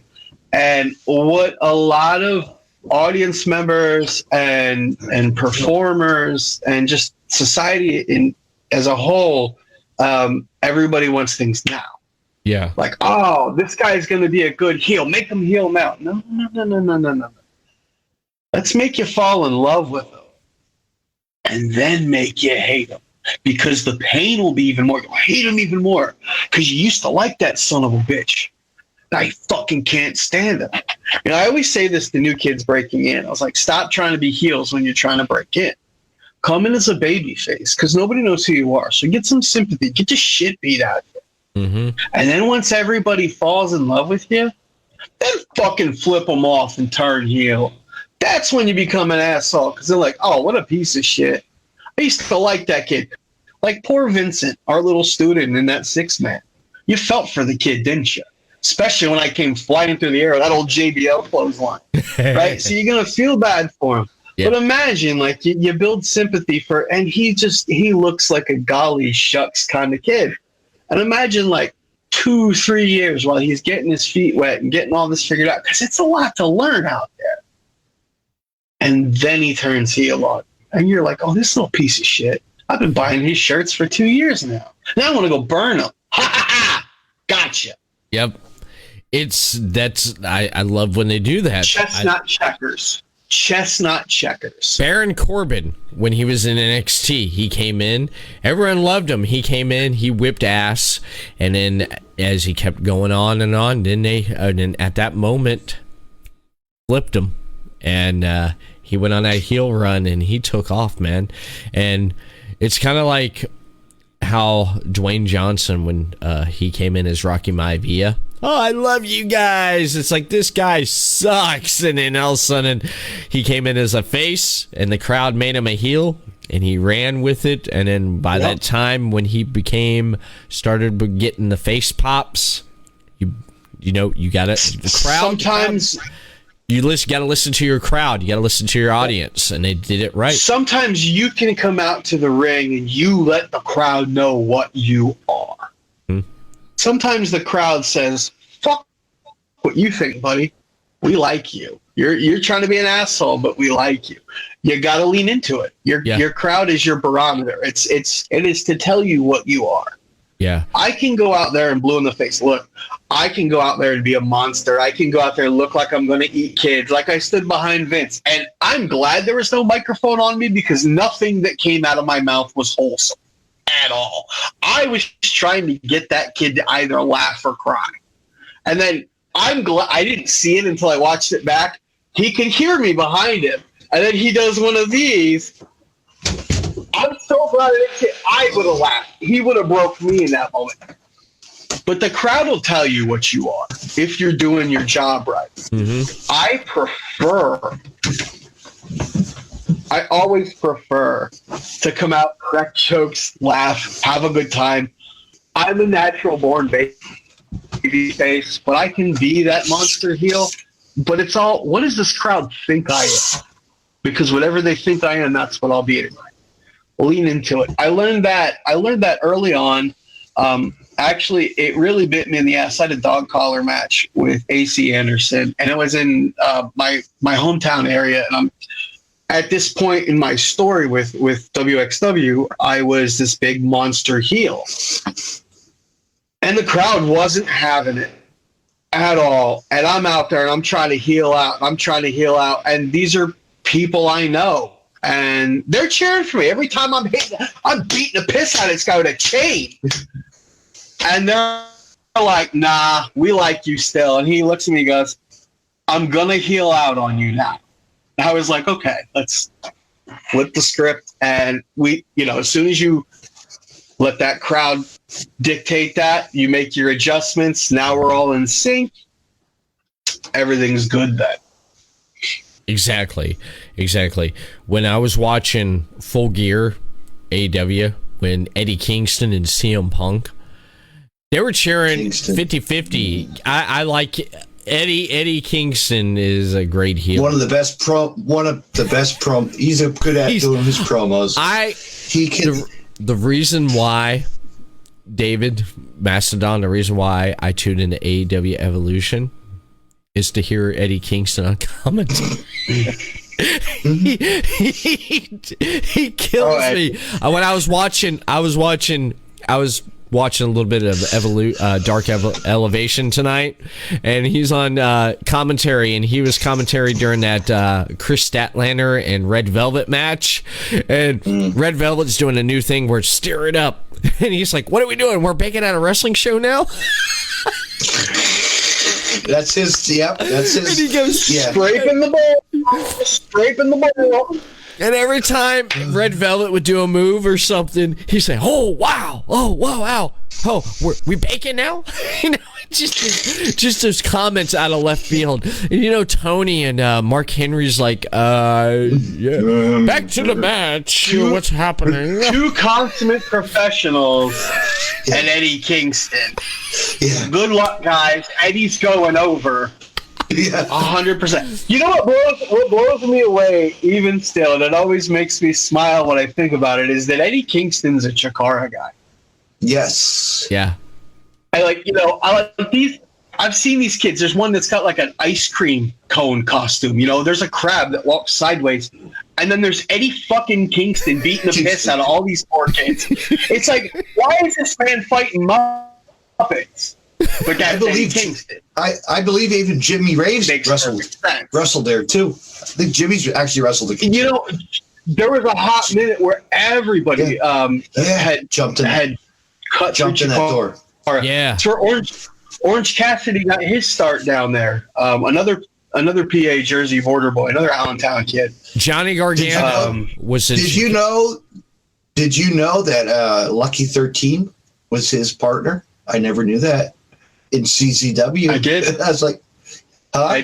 and what a lot of audience members and performers and just society as a whole, everybody wants things now. Yeah. Like, oh, this guy's going to be a good heel. Make him heel now. No. Let's make you fall in love with him and then make you hate him, because the pain will be even more. You'll hate him even more because you used to like that son of a bitch. I fucking can't stand him. I always say this to new kids breaking in. I was like, stop trying to be heels when you're trying to break in. Come in as a baby face, because nobody knows who you are. So get some sympathy. Get your shit beat out of you. Mm-hmm. And then once everybody falls in love with you, then fucking flip them off and turn heel. That's when you become an asshole, because they're like, oh, what a piece of shit. I used to like that kid. Like poor Vincent, our little student in that 6-man. You felt for the kid, didn't you? Especially when I came flying through the air, that old JBL clothesline. Right? So you're going to feel bad for him. Yeah. But imagine, like, you build sympathy for, and he looks like a golly shucks kind of kid. And imagine, like, 2-3 years while he's getting his feet wet and getting all this figured out, because it's a lot to learn out there. And then he turns heel on. And you're like, oh, this little piece of shit. I've been buying his shirts for 2 years now. Now I want to go burn them. Ha ha ha! Gotcha. Yep. I love when they do that. Chestnut checkers. Baron Corbin, when he was in NXT, he came in. Everyone loved him. He came in. He whipped ass, and then as he kept going on and on, then at that moment flipped him, and he went on that heel run, and he took off, man. And it's kind of like how Dwayne Johnson, when he came in as Rocky Maivia. Oh, I love you guys. It's like, this guy sucks. And then all of a sudden, he came in as a face, and the crowd made him a heel, and he ran with it. And then by that time, when he started getting the face pops, you got it. The crowd. Sometimes you got to listen to your crowd. You got to listen to your audience, and they did it right. Sometimes you can come out to the ring and you let the crowd know what you are. Sometimes the crowd says, fuck what you think, buddy. We like you. You're trying to be an asshole, but we like you. You got to lean into it. Your crowd is your barometer. It is to tell you what you are. Yeah. I can go out there and blue in the face. Look, I can go out there and be a monster. I can go out there and look like I'm going to eat kids, like I stood behind Vince. And I I'm glad there was no microphone on me because nothing that came out of my mouth was wholesome at all. I was trying to get that kid to either laugh or cry. And then I'm glad I didn't see it until I watched it back. He could hear me behind him. And then he does one of these. I'm so glad I would have laughed. He would have broke me in that moment. But the crowd will tell you what you are if you're doing your job right. Mm-hmm. I always prefer to come out, crack jokes, laugh, have a good time. I'm a natural born baby face, but I can be that monster heel. But it's all, what does this crowd think I am? Because whatever they think I am, that's what I'll be tonight. Lean into it. I learned that early on. Actually, it really bit me in the ass. I had a dog collar match with AC Anderson, and it was in my hometown area. And I'm at this point in my story with WXW, I was this big monster heel, and the crowd wasn't having it at all. And I'm out there, and I'm trying to heel out. And these are people I know, and they're cheering for me every time I'm beating the piss out of this guy with a chain. And they're like, nah, we like you still. And he looks at me and goes, I'm going to heel out on you now. And I was like, okay, let's flip the script. And we, as soon as you let that crowd dictate that, you make your adjustments. Now we're all in sync. Everything's good then. Exactly. When I was watching Full Gear AEW, when Eddie Kingston and CM Punk, they were cheering 50-50. I like Eddie Kingston is a great heel. One of the best He's good at doing his promos. The reason why, David Mastodon, the reason why I tuned into AEW Evolution is to hear Eddie Kingston on commentary. he kills me. When I was watching a little bit of Dark Elevation tonight, and he's on commentary, and he was commentary during that Chris Statlander and Red Velvet match, and Red Velvet's doing a new thing where stir it up, and he's like, what are we doing? We're baking out a wrestling show now? That's his. And he goes, scraping the ball. And every time Red Velvet would do a move or something, he'd say, "Oh wow, wow, oh, we baking now?" just those comments out of left field. And Tony and Mark Henry's like, yeah, back to the match. What's happening? Two consummate professionals and Eddie Kingston. Yeah. Good luck, guys. Eddie's going over. Yeah, 100%. You know what blows me away even still, and it always makes me smile when I think about it, is that Eddie Kingston's a Chikara guy. Yes. Yeah. I like these. I've seen these kids. There's one that's got like an ice cream cone costume. There's a crab that walks sideways, and then there's Eddie fucking Kingston beating the piss out of all these poor kids. It's like, why is this man fighting Muppets? But I believe even Jimmy Raves wrestled there too. I think Jimmy's actually wrestled the kid. There was a hot minute where everybody had jumped in that door. Yeah. So Orange Cassidy got his start down there. Another PA Jersey border boy, another Allentown kid. Johnny Gargano was in. Did you know that Lucky 13 was his partner? I never knew that. In CZW. I did. I was like, huh?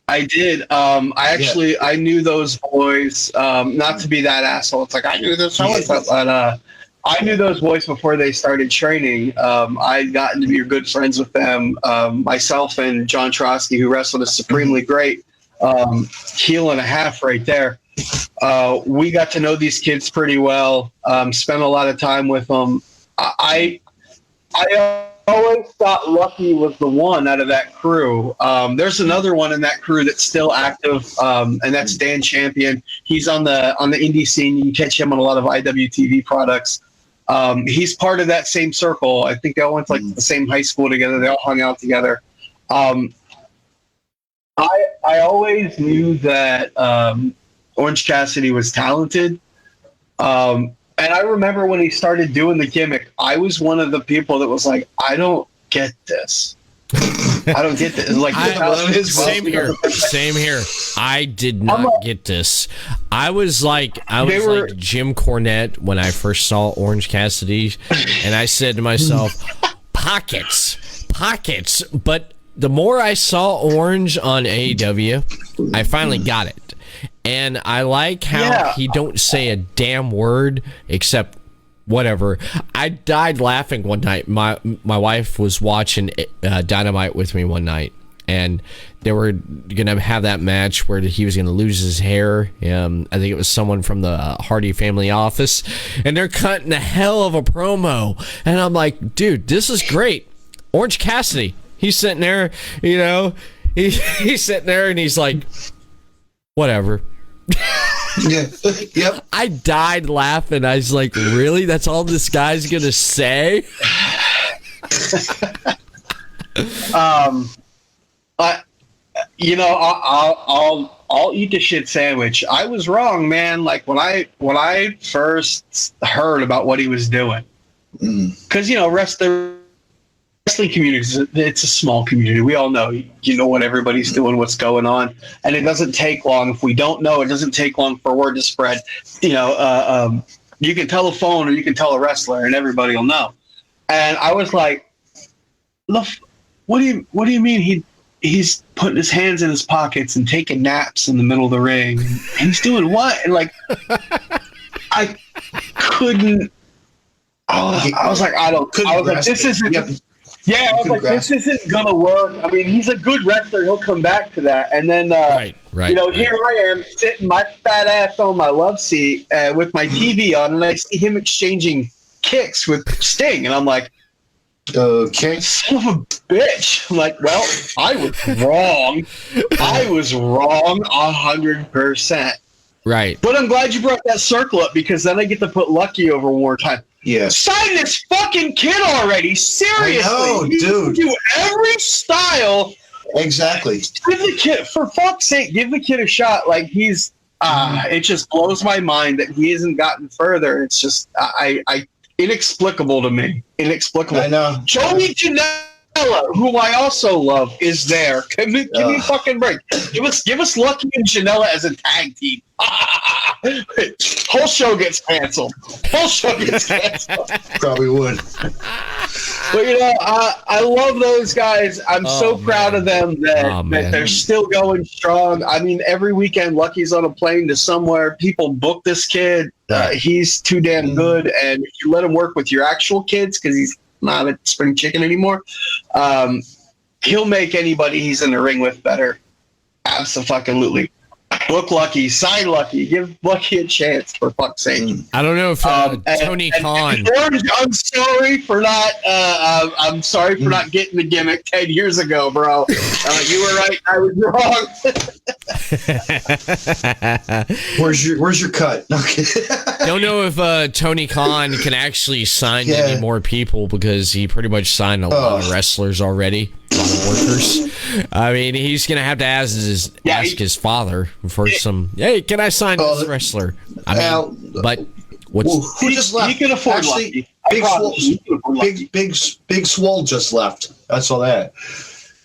I did. I knew those boys, not to be that asshole. It's like, I knew those boys, but I knew those boys before they started training. I'd gotten to be good friends with them. Myself and John Trotsky, who wrestled is supremely great, heel and a half right there. We got to know these kids pretty well, spent a lot of time with them. I always thought Lucky was the one out of that crew. There's another one in that crew that's still active, and that's Dan Champion. He's on the indie scene. You can catch him on a lot of IWTV products. He's part of that same circle. I think they all went to the same high school together. They all hung out together. I always knew that Orange Cassidy was talented. And I remember when he started doing the gimmick, I was one of the people that was like, I don't get this. I don't get this. Like, same here. I did not get this. I was like Jim Cornette when I first saw Orange Cassidy, and I said to myself, pockets. But the more I saw Orange on AEW, I finally got it. And I like how he don't say a damn word except whatever. I died laughing one night. My wife was watching Dynamite with me one night, and they were gonna have that match where he was gonna lose his hair. I think it was someone from the Hardy family office, and they're cutting the hell of a promo. And I'm like, dude, this is great. Orange Cassidy, he's sitting there, he's sitting there, and he's like, whatever. Yeah. Yep. I died laughing. I was like, really? That's all this guy's gonna say? I'll eat the shit sandwich. I was wrong, man. Like when I first heard about what he was doing, because the wrestling community, it's a small community. We all know, what everybody's doing, what's going on, and it doesn't take long. If we don't know, it doesn't take long for word to spread. You can tell a phone or you can tell a wrestler, and everybody will know. And I was like, look, what do you mean he's putting his hands in his pockets and taking naps in the middle of the ring? And he's doing what? And like, I couldn't. I was like, this isn't. Yeah, I was like, this isn't gonna work. I mean, he's a good wrestler. He'll come back to that. And then, here I am sitting my fat ass on my love seat with my TV on, and I see him exchanging kicks with Sting, and I'm like, okay, son of a bitch. I'm like, well, I was wrong. I was wrong 100%. Right. But I'm glad you brought that circle up, because then I get to put Lucky over one more time. Yeah. Sign this fucking kid already. Seriously. I know, dude. Do every style. Exactly. Give the kid, for fuck's sake, give the kid a shot. Like, he's, it just blows my mind that he hasn't gotten further. It's just, inexplicable to me. Inexplicable. I know. Joey Janela, who I also love, is there. Give me a fucking break. Give us Lucky and Janela as a tag team. Whole show gets canceled. Probably would. But I love those guys. I'm so proud of them that they're still going strong. I mean, every weekend Lucky's on a plane to somewhere. People book this kid. He's too damn good. And if you let him work with your actual kids, because he's not a spring chicken anymore, he'll make anybody he's in the ring with better. Absolutely. Book Lucky, sign Lucky, give Lucky a chance, for fuck's sake. I don't know if Tony Khan. Orange, I'm sorry for not. I'm sorry for not getting the gimmick 10 years ago, bro. You were right, I was wrong. Where's your cut? Don't know if Tony Khan can actually sign any more people, because he pretty much signed a lot of wrestlers already. A lot of workers. I mean, he's gonna have to ask his father for some. Hey, can I sign this wrestler? I mean, but what's who just left? He can afford Lucky. Big Swole just left. I saw that.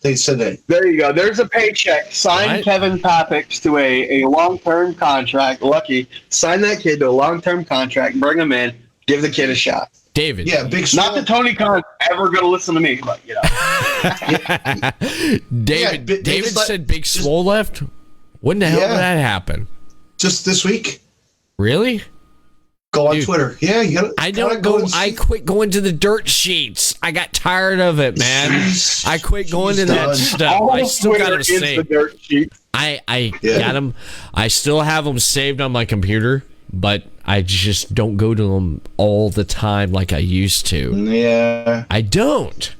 They said that. There you go. There's a paycheck. Sign Kevin Papix to a long-term contract. Lucky. Sign that kid to a long-term contract. Bring him in. Give the kid a shot. David. Yeah, Big Swole. Not that Tony Khan's ever going to listen to me, but David said Big Swole left. When the hell did that happen? Just this week. Really? Go on Twitter. Yeah, you gotta. I don't go. I quit going to the dirt sheets. I got tired of it, man. I quit going to that stuff. I still got to say, I got them. I still have them saved on my computer, but I just don't go to them all the time like I used to. Yeah, I don't.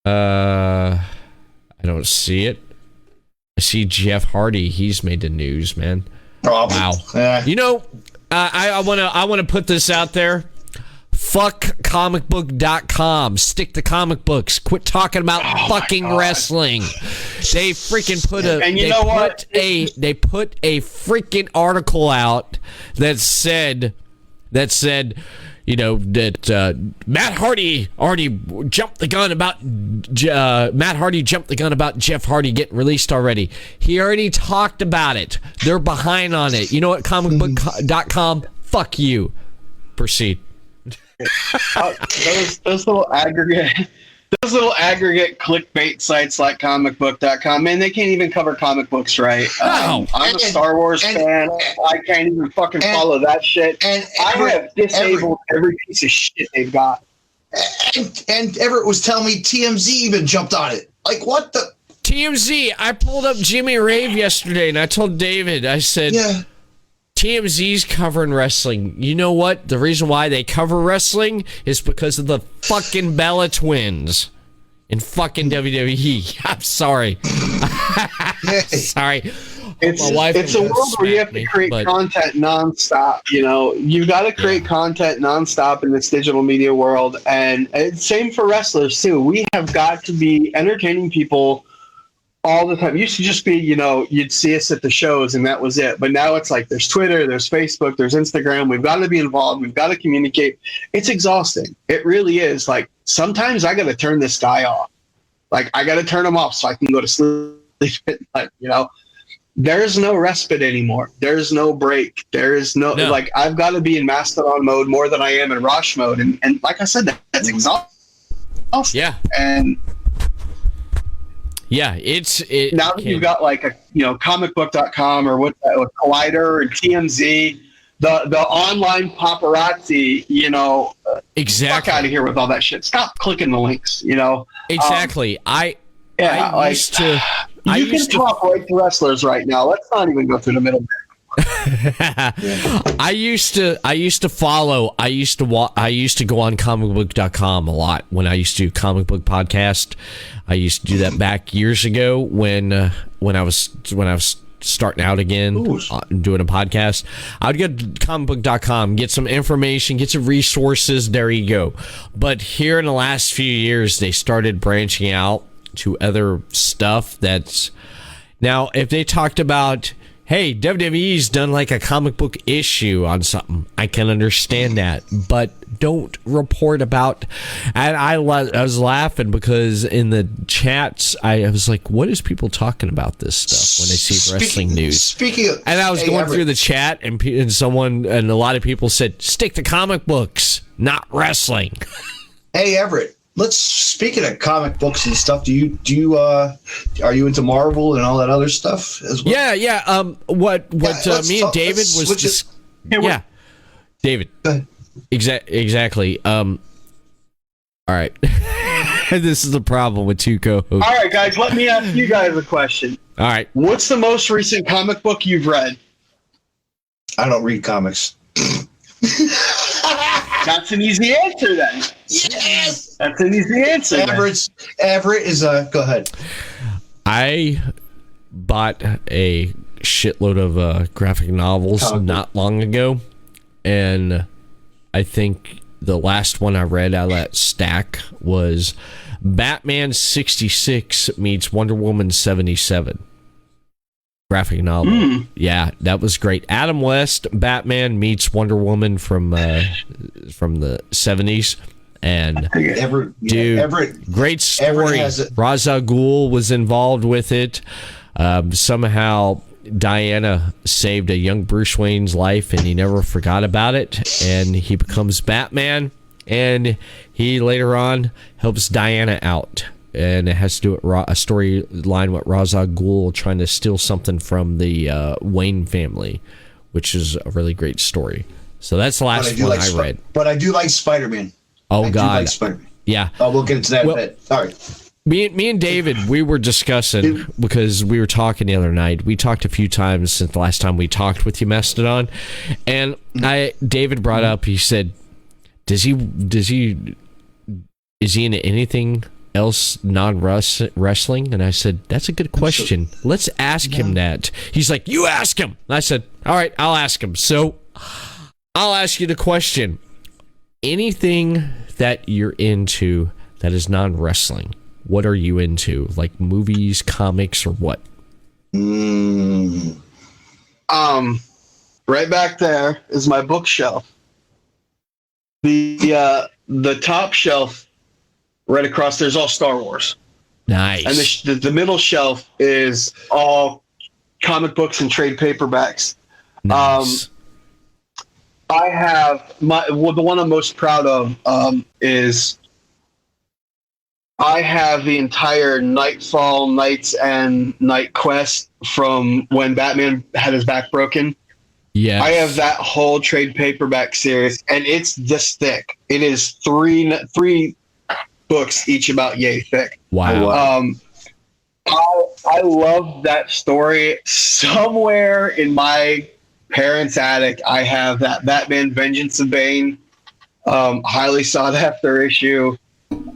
I don't see it. I see Jeff Hardy. He's made the news, man. Wow. I want to put this out there. Fuck comicbook.com. Stick to comic books. Quit talking about fucking wrestling. They freaking put a. And you know what? They put a freaking article out that said, you know, that Matt Hardy already jumped the gun about Jeff Hardy getting released already. He already talked about it. They're behind on it. You know what? Comicbook.com. Fuck you. Proceed. Those little aggregate clickbait sites like comicbook.com, man, they can't even cover comic books right. I'm a Star Wars fan. I can't even fucking follow that shit. And I have disabled every piece of shit they've got. And Everett was telling me TMZ even jumped on it. Like, what the? TMZ, I pulled up Jimmy Rave yesterday, and I told David, I said, Yeah. TMZ's covering wrestling. You know what? The reason why they cover wrestling is because of the fucking Bella twins in fucking WWE. I'm sorry. Sorry. It's a world where you have to create content nonstop. You know, you've got to create content nonstop in this digital media world. And same for wrestlers, too. We have got to be entertaining people all the time. It used to just be, you know, you'd see us at the shows and that was it. But now it's like there's Twitter, there's Facebook, there's Instagram. We've got to be involved. We've got to communicate. It's exhausting. It really is. Like, sometimes I got to turn this guy off. Like, I got to turn him off so I can go to sleep at night, you know? There's no respite anymore. There's no break. There is no. Like, I've got to be in Mastodon mode more than I am in Rosh mode. And like I said, that's exhausting. Yeah. And yeah, now that you've got like comicbook.com or what's that, Collider and TMZ, the online paparazzi, exactly. Fuck out of here with all that shit. Stop clicking the links, Exactly. You can talk right to wrestlers right now. Let's not even go through the middle. I used to go on comicbook.com a lot when I used to do comic book podcast. I used to do that back years ago when I was starting out again, doing a podcast. I would go to comicbook.com, get some information, get some resources. There you go. But here in the last few years, they started branching out to other stuff. That's now, if they talked about, hey, WWE's done like a comic book issue on something, I can understand that, but don't report about. And I was laughing because in the chats, I was like, what is people talking about this stuff when they see wrestling news? And I was going through the chat, and a lot of people said, stick to comic books, not wrestling. Hey, Everett. Speaking of comic books and stuff, are you into Marvel and all that other stuff as well? Yeah. What me and David was just David. Exactly. All right. This is the problem with two co-hosts. All right, guys, let me ask you guys a question. All right. What's the most recent comic book you've read? I don't read comics. That's an easy answer then. Yes! That's an easy answer. Everett is go ahead. I bought a shitload of graphic novels not long ago, and I think the last one I read out of that stack was Batman 66 meets Wonder Woman 77. Graphic novel. Yeah, that was great. Adam West, Batman meets Wonder Woman from the 70s. And Everett, great story. Ra's al Ghul was involved with it. Somehow Diana saved a young Bruce Wayne's life, and he never forgot about it. And he becomes Batman, and he later on helps Diana out. And it has to do with a storyline with Ra's al Ghul trying to steal something from the Wayne family, which is a really great story. So that's the last one I read. But I do like Spider-Man. Oh, God. I do like Spider-Man. Yeah. We'll get into that in a bit. All right. Me and David, we were discussing, because we were talking the other night. We talked a few times since the last time we talked with you, Mastodon. And David brought up, he said, is he into anything else non-wrestling? And I said, that's a good question. Let's ask him that. He's like, you ask him. And I said, all right, I'll ask him. So I'll ask you the question. Anything that you're into that is non-wrestling, What are you into? Like movies, comics, or what? Right back there is my bookshelf. The top shelf right across there's all Star Wars. Nice. And the middle shelf is all comic books and trade paperbacks. Nice. I have the one I'm most proud of is I have the entire Nightfall, Knights, and Night Quest from when Batman had his back broken. Yeah, I have that whole trade paperback series, and it's this thick. It is three books, each about yay thick. Wow. I love that story. Somewhere in my parents' attic, I have that Batman Vengeance of Bane, highly sought after issue.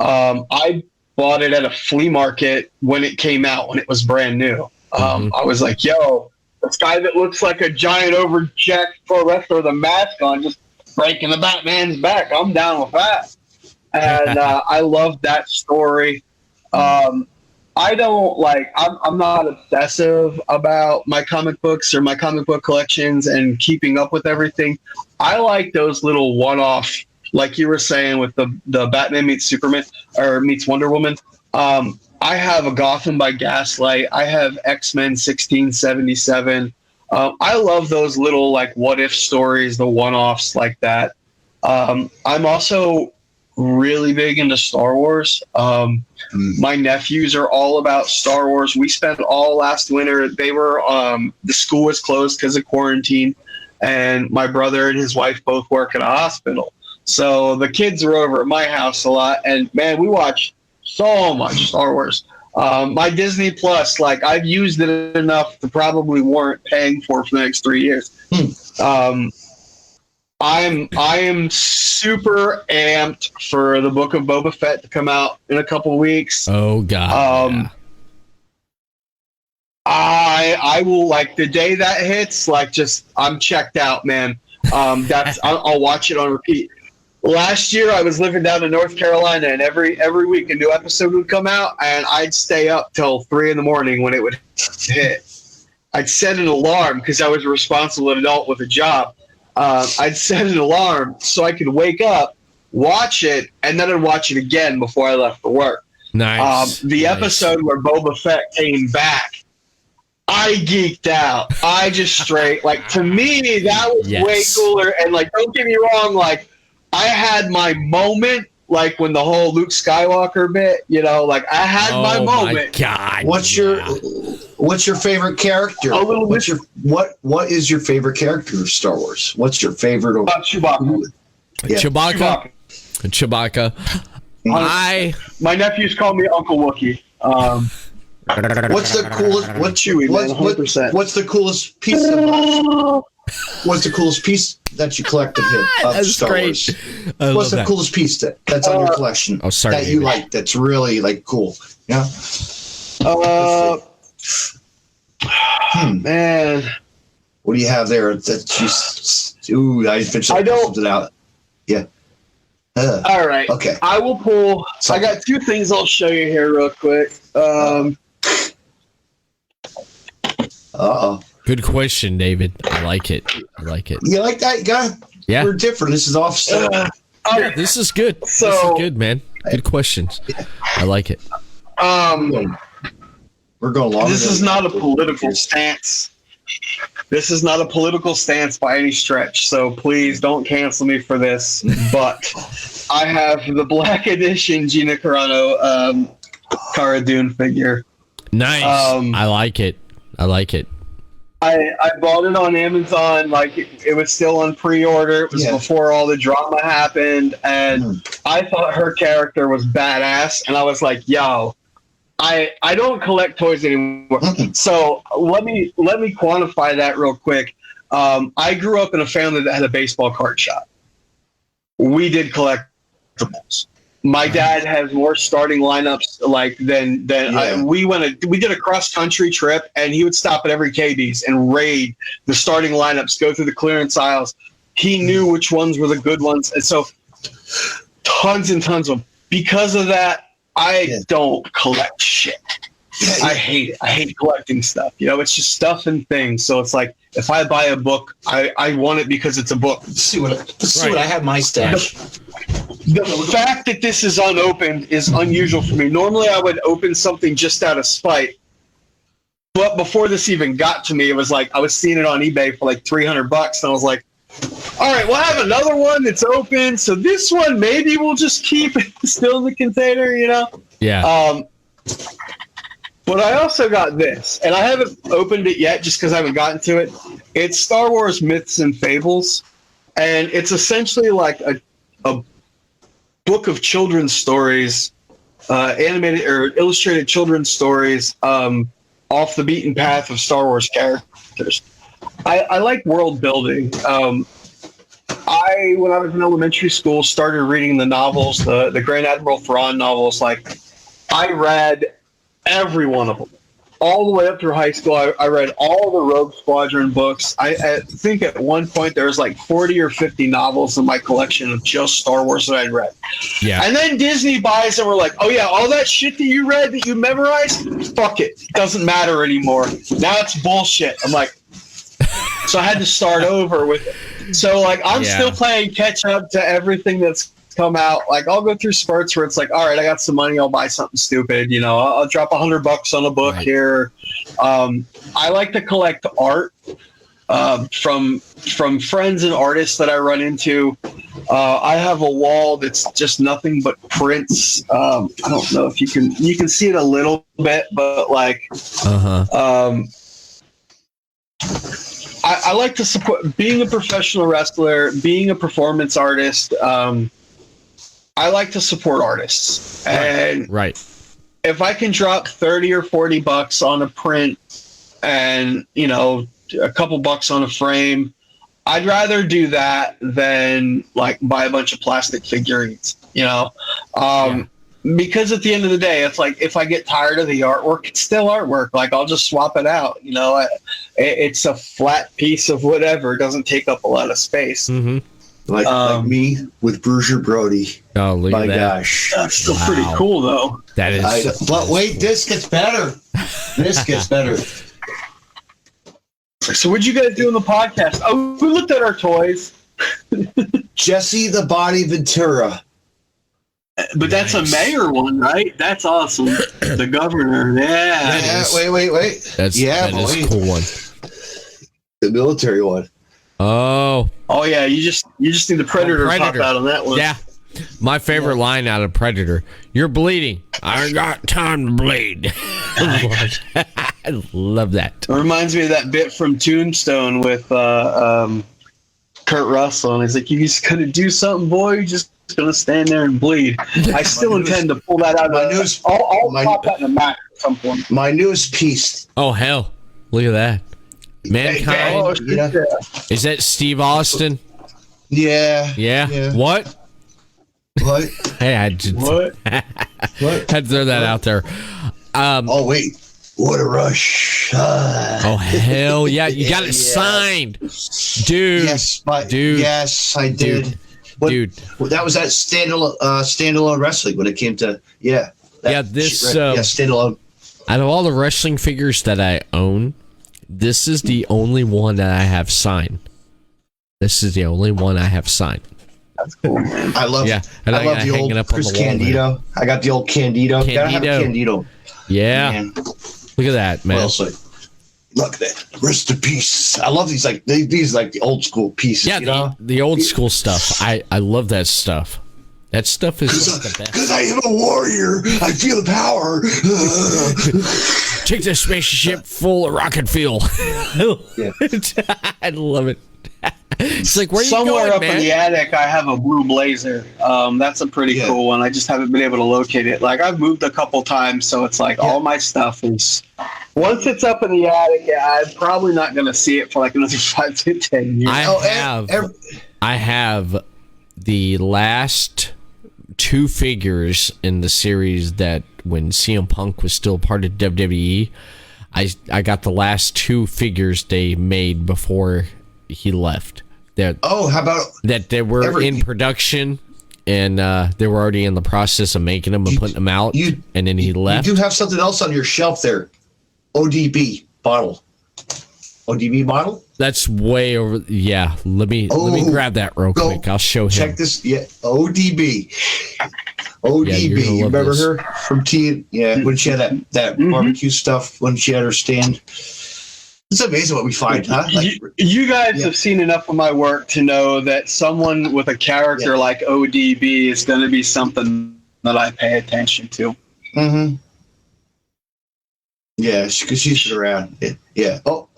I bought it at a flea market when it came out, when it was brand new. I was like, yo, this guy that looks like a giant overjacked pro wrestler with a mask on just breaking the Batman's back. I'm down with that. And I love that story. I don't I'm not obsessive about my comic books or my comic book collections and keeping up with everything. I like those little one-off, like you were saying with the Batman meets Superman or meets Wonder Woman. I have a Gotham by Gaslight. I have X-Men 1677. I love those little like what if stories, the one-offs like that. I'm also really big into Star Wars. My nephews are all about Star Wars. We spent all last winter. They were the school was closed because of quarantine, and my brother and his wife both work at a hospital. So the kids are over at my house a lot, and man, we watch so much Star Wars. My Disney Plus, I've used it enough to probably warrant paying for the next 3 years. I am super amped for the Book of Boba Fett to come out in a couple weeks. Oh God! I will the day that hits. I'm checked out, man. I'll watch it on repeat. Last year, I was living down in North Carolina, and every week a new episode would come out, and I'd stay up till 3 a.m. when it would hit. I'd set an alarm because I was a responsible adult with a job. I'd set an alarm so I could wake up, watch it, and then I'd watch it again before I left for work. Nice. The episode where Boba Fett came back, I geeked out. I just straight to me that was way cooler. And don't get me wrong, I had my moment, when the whole Luke Skywalker bit, I had my moment. God. What's your favorite character? What is your favorite character of Star Wars? What's your favorite? Chewbacca. Yeah. Chewbacca. My nephews call me Uncle Wookie. What's the coolest? What's the coolest piece of? What's the coolest piece that you collected of That's Star great. Wars? What's the coolest piece that's on your collection that you like? That's really cool. Yeah. Man, what do you have there? That you? I something out. Yeah. All right. Okay. I will pull. I got two things I'll show you here real quick. Good question, David. I like it. You like that guy? Yeah. We're different. This is off stuff. This is good. This is good, man. Good questions. I like it. We're going long. This is not a political stance. This is not a political stance by any stretch, so please don't cancel me for this. But I have the Black Edition Gina Carano Cara Dune figure. Nice. I like it. I bought it on Amazon. It was still on pre-order. It was before all the drama happened, and I thought her character was badass. And I was like, "Yo, I don't collect toys anymore." So let me quantify that real quick. I grew up in a family that had a baseball card shop. We did collectibles. My dad has more starting lineups than we did a cross country trip, and he would stop at every KB's and raid the starting lineups, go through the clearance aisles. He knew which ones were the good ones, and so tons and tons of them. Because of that, I don't collect shit. I hate it. I hate collecting stuff. It's just stuff and things. So it's like, if I buy a book, I want it because it's a book. Let's see what I have in my stash. The fact that this is unopened is unusual for me. Normally, I would open something just out of spite. But before this even got to me, it was like I was seeing it on eBay for like $300, and I was like, all right, we'll have another one that's open. So this one, maybe we'll just keep it still in the container, Yeah. But I also got this, and I haven't opened it yet just because I haven't gotten to it. It's Star Wars Myths and Fables, and it's essentially like a book of children's stories, animated or illustrated children's stories, off the beaten path of Star Wars characters. I like world building. When I was in elementary school, started reading the novels, the Grand Admiral Thrawn novels. Like, I read every one of them, all the way up through high school. I read all the Rogue Squadron books. I think at one point there was like 40 or 50 novels in my collection of just Star Wars that I'd read. Yeah. And then Disney buys and we're like, oh yeah, all that shit that you read, that you memorized, fuck it. Doesn't matter anymore. Now it's bullshit. I'm like, so I had to start over with it. So like, I'm still playing catch up to everything that's come out. Like, I'll go through spurts where it's like, all right, I got some money, I'll buy something stupid. I'll drop $100 on a book here. I like to collect art from friends and artists that I run into. I have a wall that's just nothing but prints. I don't know if you can see it a little bit, but like, I like to support being a professional wrestler, being a performance artist. I like to support artists, and if I can drop $30 or $40 on a print, and a couple bucks on a frame, I'd rather do that than like buy a bunch of plastic figurines. Because at the end of the day, it's like, if I get tired of the artwork, it's still artwork. Like, I'll just swap it out. It's a flat piece of whatever. It doesn't take up a lot of space. Mm-hmm. Like me with Bruiser Brody. Oh, look at that. Gosh. That's still pretty cool, though. That is. But wait, this gets better. This gets better. So what'd you guys do on the podcast? Oh, we looked at our toys. Jesse the Body Ventura. But that's a mayor one, right? That's awesome. The governor. Yeah. Wait. That is a cool one. The military one. Oh yeah, you just need the Predator to pop out on that one. Yeah. My favorite line out of Predator: "You're bleeding. I ain't got time to bleed." I love that. It reminds me of that bit from Tombstone with Kurt Russell, and he's like, "You just gonna do something, boy? You just gonna stand there and bleed." I still intend to pull that out. I'll pop that in a match at some point. My newest piece. Oh hell! Look at that. Mankind. Is that Steve Austin? Yeah. What? Hey, I just what? Had to throw that out there. Oh wait, what a rush! Oh hell yeah! You got it signed, dude. Yes, I did. Dude, that was that standalone wrestling when it came to standalone. Out of all the wrestling figures that I own, this is the only one that I have signed. That's cool, man. I love the old Chris Candido. I got the old Candido. Gotta have a Candido. Yeah. Man. Look at that, man. Look at that. Rest in peace. I love these the old school pieces. Yeah, the old school stuff. I love that stuff. That stuff is the best. Because I am a warrior. I feel the power. Take this spaceship full of rocket fuel. I love it. It's like, where somewhere you going, up in the attic, I have a blue Blazer. That's a pretty cool one. I just haven't been able to locate it. Like, I've moved a couple times, so it's like all my stuff is. Once it's up in the attic, I'm probably not going to see it for like another 5 to 10 years. I have the last 2 figures in the series that when CM Punk was still part of WWE. I got the last 2 figures they made before he left. How about that they were Everett. in production and they were already in the process of making them and putting them out, and then he left. You do have something else on your shelf there. ODB bottle. ODB bottle? That's way over. Yeah, let me grab that real quick. I'll show him. Check this. Yeah, ODB. ODB. Yeah, you remember her from T? Yeah, when she had that barbecue stuff when she had her stand. It's amazing what we find, huh? Like, you guys have seen enough of my work to know that someone with a character like ODB is going to be something that I pay attention to. Mm-hmm. Yeah, because she's been around. Yeah. Oh.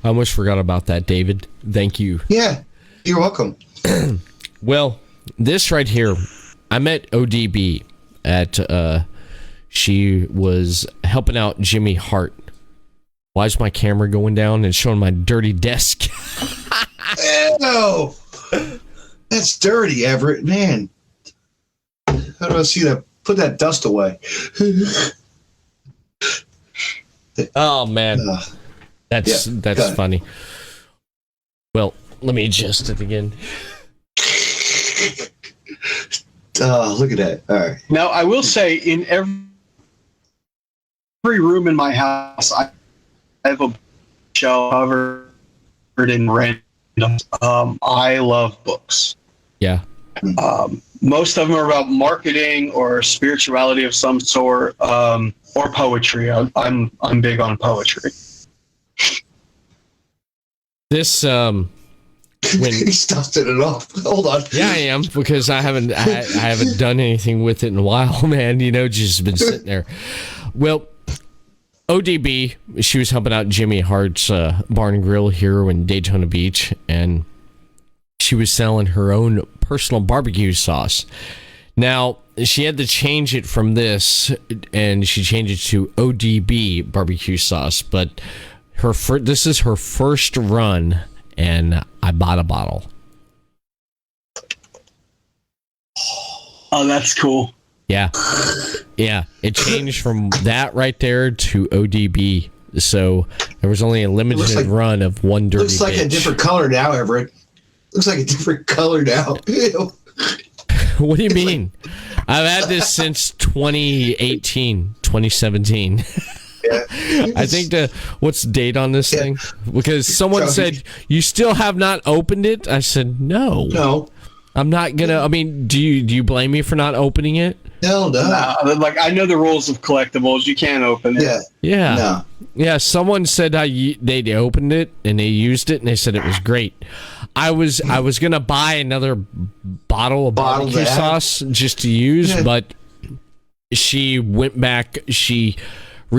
I almost forgot about that, David. Thank you. Yeah, you're welcome. Well, this right here, I met ODB at, she was helping out Jimmy Hart. Why is my camera going down and showing my dirty desk? No, that's dirty, Everett. Man, how do I see that? Put that dust away. Oh, man. That's funny. Well, let me adjust it again. Look at that. All right. Now, I will say, in every room in my house, I have a shelf covered in random. I love books. Yeah. Most of them are about marketing or spirituality of some sort, or poetry. I'm big on poetry. This when he stuffed it off. Hold on. Yeah, I am, because I haven't done anything with it in a while, man. Just been sitting there. Well, ODB, she was helping out Jimmy Hart's Bar and Grill here in Daytona Beach, and she was selling her own personal barbecue sauce. Now, she had to change it from this, and she changed it to ODB barbecue sauce, but this is her first run, and I bought a bottle. Oh, that's cool. Yeah. It changed from that right there to ODB. So there was only a limited run of one dirty Looks like bitch. a different color now, Everett. Looks like a different color now. What do you mean? I've had this since 2018, 2017. Yeah. I think what's the date on this thing? Because someone said, you still have not opened it? I said, no. I'm not gonna. I mean, do you blame me for not opening it? No. Like, I know the rules of collectibles. You can't open it. Yeah. No. Yeah. Someone said they opened it and they used it and they said it was great. I was gonna buy another bottle of barbecue sauce just to use, but she went back. She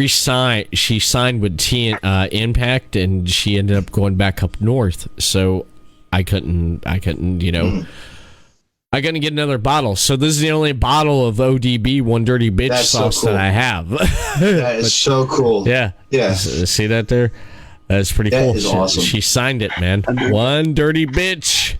signed with Impact, and she ended up going back up north. So I couldn't. I couldn't get another bottle. So this is the only bottle of ODB One Dirty Bitch sauce that I have. That is so cool. Yeah. See that there? That's pretty cool. That is awesome. She signed it, man. One Dirty Bitch.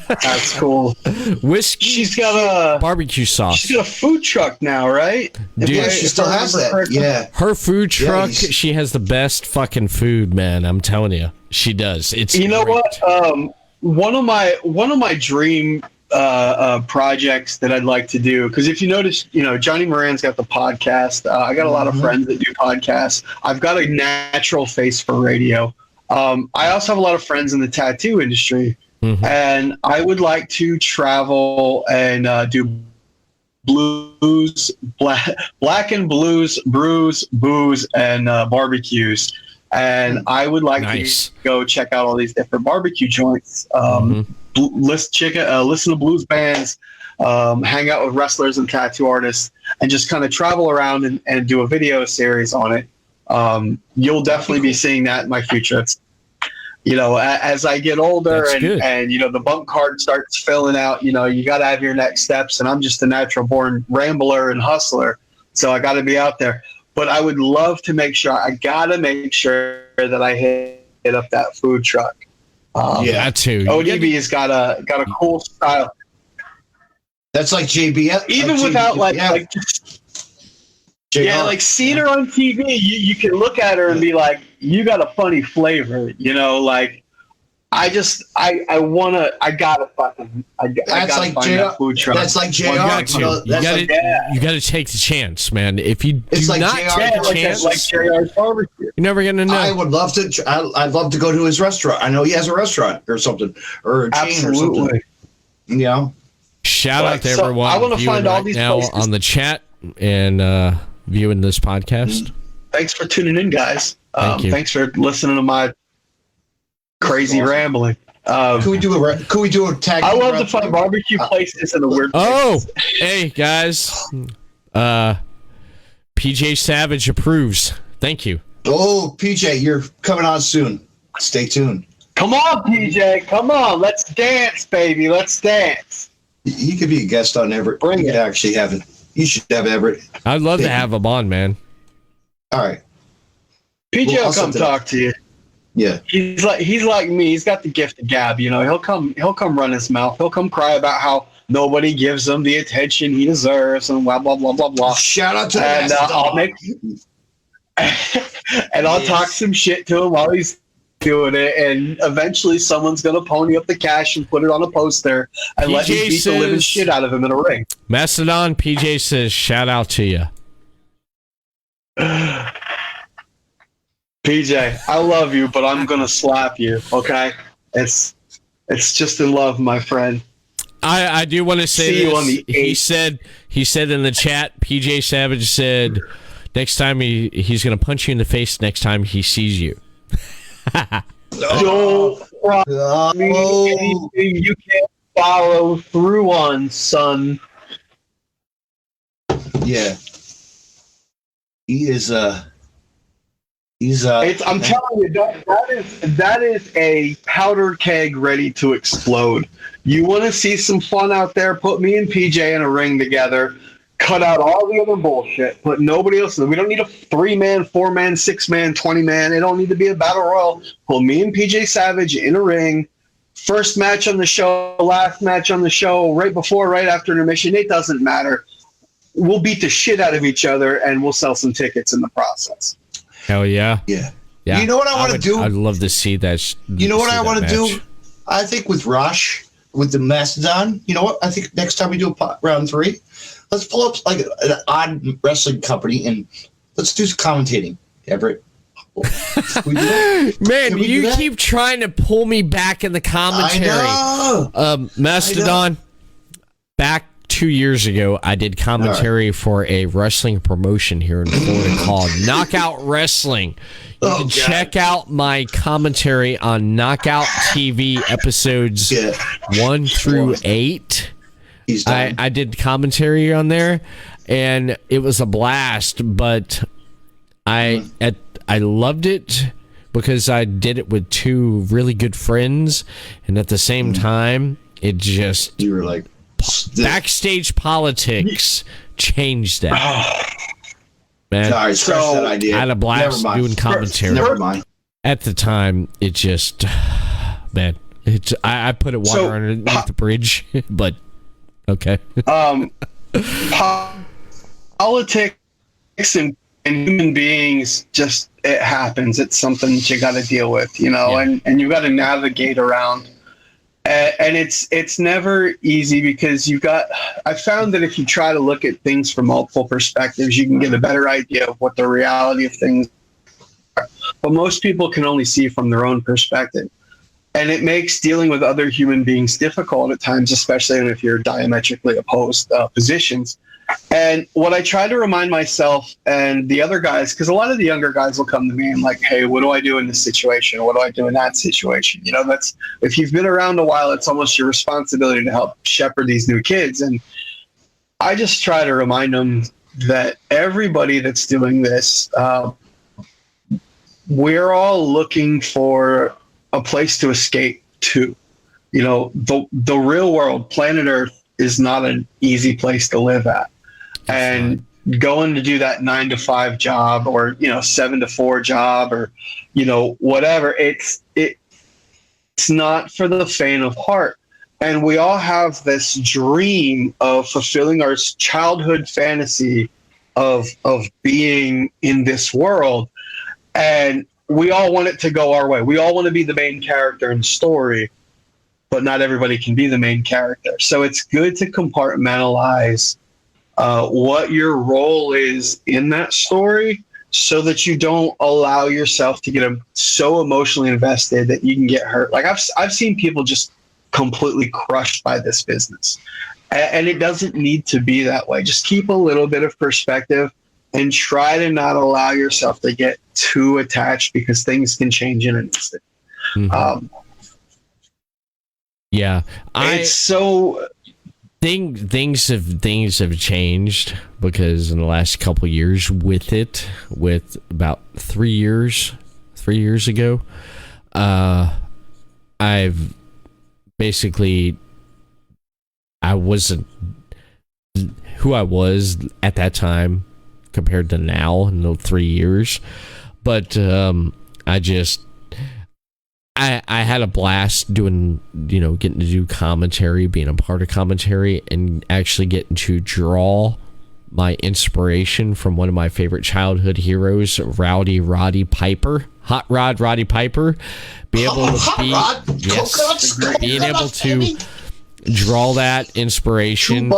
That's cool. Whiskey. She's got a barbecue sauce. She's got a food truck now, right? Dude, Yeah, she still has that. Yeah. Her food truck, she has the best fucking food, man. I'm telling you. She does. It's know great. what? One of my dream projects that I'd like to do, because if you notice, Johnny Moran's got the podcast. I got a lot of friends that do podcasts. I've got a natural face for radio. I also have a lot of friends in the tattoo industry, and I would like to travel and do black and blues, brews, booze, and barbecues. And I would like to go check out all these different barbecue joints. Listen to blues bands, hang out with wrestlers and tattoo artists, and just kind of travel around and do a video series on it. You'll definitely be seeing that in my future. It's, as I get older and the bump card starts filling out, you got to have your next steps. And I'm just a natural born rambler and hustler. So I got to be out there. But I would love to make sure that I hit up that food truck. That too. ODB has got a cool style. That's like JBL. Even without like seeing her on TV, you can look at her and be like, you got a funny flavor, like I gotta fucking, I gotta find that food truck. That's like JR. You gotta take the chance, man. If you do not take the chance, like JR's barbecue. you're never gonna know. I would love to. I'd love to go to his restaurant. I know he has a restaurant or something, or a chain or something. Yeah. Shout out to everyone I want to find all these now places on the chat and viewing this podcast. Thanks for tuning in, guys. Thank you. Thanks for listening to my crazy rambling. Could we do a tag? I love to find barbecue places in the weird places. Hey guys, PJ Savage approves. Thank you. Oh, PJ, you're coming on soon. Stay tuned. Come on, PJ. Come on. Let's dance, baby. Let's dance. He could be a guest on Everett. Bring it. Actually have it. You should have Everett. I'd love to have him on, man. All right. PJ will come talk to you. Yeah. He's like me. He's got the gift of gab. You know, he'll come run his mouth. He'll come cry about how nobody gives him the attention he deserves and blah blah blah blah blah. Shout out to and I'll talk some shit to him while he's doing it, and eventually someone's gonna pony up the cash and put it on a poster and let me beat the living shit out of him in a ring. Mastodon PJ says, "Shout out to you." PJ, I love you, but I'm gonna slap you. Okay, it's just in love, my friend. I do want to say See this. you on the 8th. He said in the chat, PJ Savage said, next time he's gonna punch you in the face next time he sees you. Don't promise me anything you can't follow through on, son. Yeah. He is I'm telling you, that is a powder keg ready to explode. You want to see some fun out there? Put me and PJ in a ring together. Cut out all the other bullshit. Put nobody else in. We don't need a 3-man, 4-man, 6-man, 20-man. It don't need to be a battle royal. Put me and PJ Savage in a ring. First match on the show, last match on the show, right before, right after intermission. It doesn't matter. We'll beat the shit out of each other, and we'll sell some tickets in the process. Hell yeah. Yeah. Yeah. You know what I want to do? I'd love to see that. You know what I want to do? I think with Rosh, with the Mastodon, you know what? I think next time we do round 3, let's pull up like an odd wrestling company and let's do some commentating, Everett. Man, you keep trying to pull me back in the commentary. I know. Mastodon, back 2 years ago, I did commentary for a wrestling promotion here in Florida called Knockout Wrestling. You can check out my commentary on Knockout TV episodes 1 through 8. I did commentary on there, and it was a blast. But I loved it because I did it with 2 really good friends, and at the same time, it just you were like backstage politics changed that. Man, sorry, scratch that idea. I had a blast doing commentary. Never mind. At the time, it just, man, I put it water underneath the bridge, but okay. Politics and human beings, just, it happens. It's something that you got to deal with, you know, and you got to navigate around. And it's never easy because I found that if you try to look at things from multiple perspectives, you can get a better idea of what the reality of things are. But most people can only see from their own perspective. And it makes dealing with other human beings difficult at times, especially if you're diametrically opposed positions. And what I try to remind myself and the other guys, because a lot of the younger guys will come to me and like, hey, what do I do in this situation? What do I do in that situation? You know, that's, if you've been around a while, it's almost your responsibility to help shepherd these new kids. And I just try to remind them that everybody that's doing this, we're all looking for a place to escape to. You know, the real world, planet Earth, is not an easy place to live at. And going to do that 9-to-5 job or, 7-to-4 job or, whatever, it's not for the faint of heart. And we all have this dream of fulfilling our childhood fantasy of being in this world. And we all want it to go our way. We all want to be the main character in the story, but not everybody can be the main character. So it's good to compartmentalize what your role is in that story, so that you don't allow yourself to get so emotionally invested that you can get hurt. Like I've seen people just completely crushed by this business, and it doesn't need to be that way. Just keep a little bit of perspective and try to not allow yourself to get too attached, because things can change in an instant. Mm-hmm. Yeah, it's so. Things have changed, because in the last couple of years with about 3 years ago, I've basically, I wasn't who I was at that time compared to now in the 3 years, but I had a blast doing, getting to do commentary, being a part of commentary, and actually getting to draw my inspiration from one of my favorite childhood heroes, Roddy Piper, Hot Rod Roddy Piper. Being able to draw that inspiration.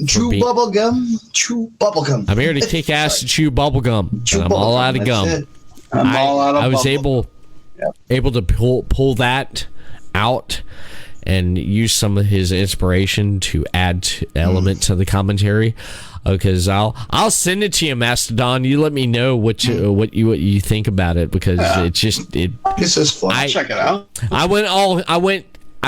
Chew bubblegum. I'm here to kick ass and chew bubblegum. I'm all out of gum. I'm all out of I was bubble. able to pull that out and use some of his inspiration to add element to the commentary, because I'll send it to you, Mastodon. You let me know what you think about it, because This is fun. Check it out. I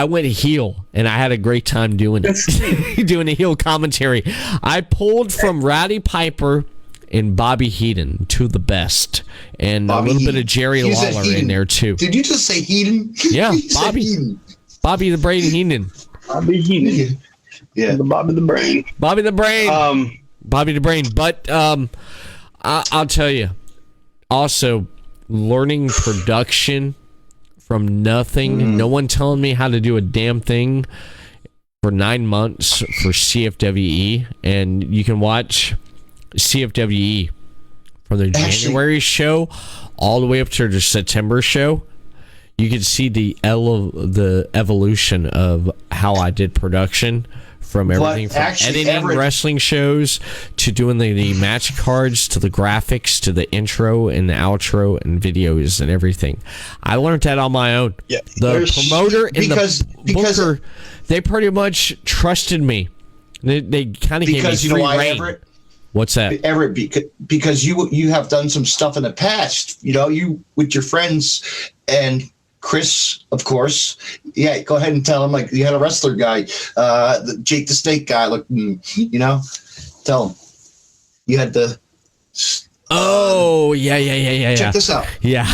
went heel, and I had a great time doing it. Doing a heel commentary. I pulled from Roddy Piper and Bobby Heenan, to the best, and Bobby a little bit of Jerry Lawler in there too. Did you just say Heenan? Yeah, Bobby the Brain Heenan. Bobby Heenan. Yeah, Bobby the Brain. Bobby the Brain. But I'll tell you, also learning production from nothing, no one telling me how to do a damn thing, for 9 months for CFWE, and you can watch CFWE from the January show all the way up to the September show. You can see the evolution of how I did production, from everything from editing wrestling shows to doing the match cards, to the graphics, to the intro and the outro and videos and everything. I learned that on my own. Yeah, the promoter and the booker, they pretty much trusted me. They kind of gave me free reign. Everett? What's that? Everett, because you have done some stuff in the past, you with your friends, and Chris, of course. Yeah, go ahead and tell him, like, you had a wrestler guy, Jake the Snake guy, tell him. You had the... yeah. Check this out. Yeah.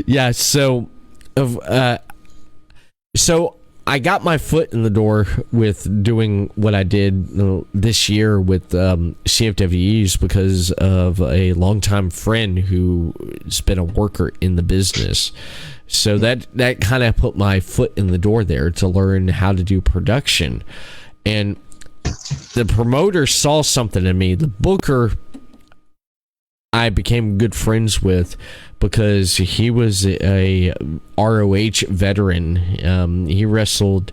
Yeah, so I got my foot in the door with doing what I did this year with CFWEs, because of a longtime friend who's been a worker in the business. So that kind of put my foot in the door there to learn how to do production. And the promoter saw something in me. The booker, I became good friends with, because he was a ROH veteran. He wrestled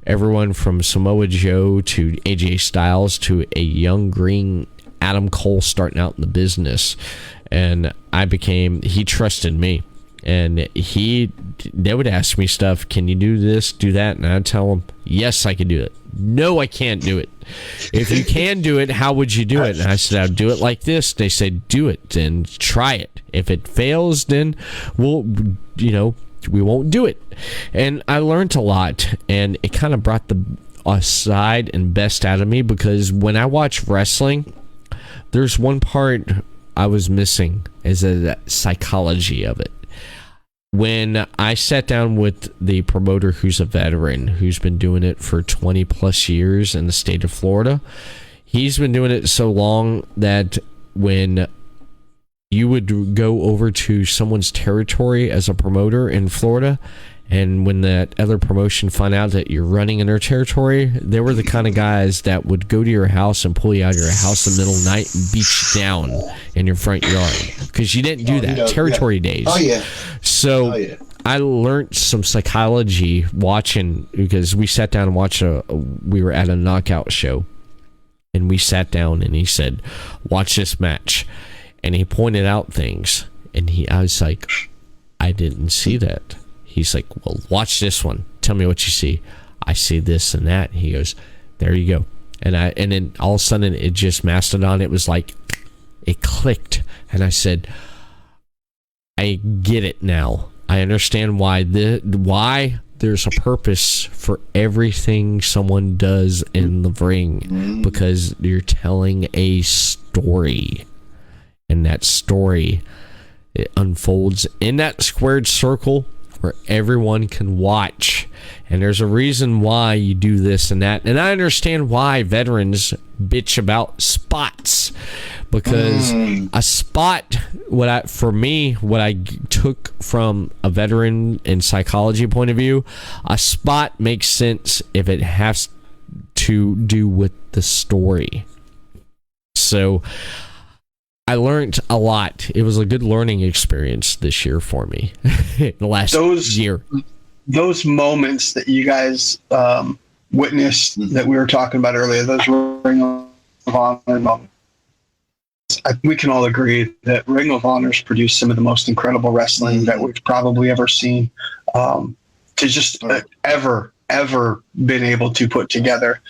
everyone from Samoa Joe to AJ Styles to a young green Adam Cole starting out in the business. And he trusted me. And they would ask me stuff, can you do this, do that? And I'd tell them, yes, I can do it. No, I can't do it. If you can do it, how would you do it? And I said, I'd do it like this. They said, do it and try it. If it fails, then we won't do it. And I learned a lot, and it kind of brought the side and best out of me, because when I watch wrestling, there's one part I was missing, is the psychology of it. When I sat down with the promoter, who's a veteran, who's been doing it for 20 plus years in the state of Florida, he's been doing it so long that when you would go over to someone's territory as a promoter in Florida And when that other promotion found out that you're running in their territory, they were the kind of guys that would go to your house and pull you out of your house in the middle of the night and beat you down in your front yard because you didn't do that. Territory days. Oh, yeah. So I learned some psychology watching, because we sat down and watched we were at a knockout show, and we sat down and he said, watch this match. And he pointed out things, and I was like, I didn't see that. He's like, well, watch this one. Tell me what you see. I see this and that. He goes, there you go. And then all of a sudden it just Mastodon. It was like, it clicked. And I said, I get it now. I understand why there's a purpose for everything someone does in the ring, because you're telling a story. And that story, it unfolds in that squared circle where everyone can watch. And there's a reason why you do this and that. And I understand why veterans bitch about spots, because a spot, what I took from a veteran and psychology point of view, a spot makes sense if it has to do with the story. So I learned a lot. It was a good learning experience this year for me. The last year. Those moments that you guys witnessed that we were talking about earlier, those Ring of Honor moments, I think we can all agree that Ring of Honor's produced some of the most incredible wrestling that we've probably ever seen, to just ever been able to put together.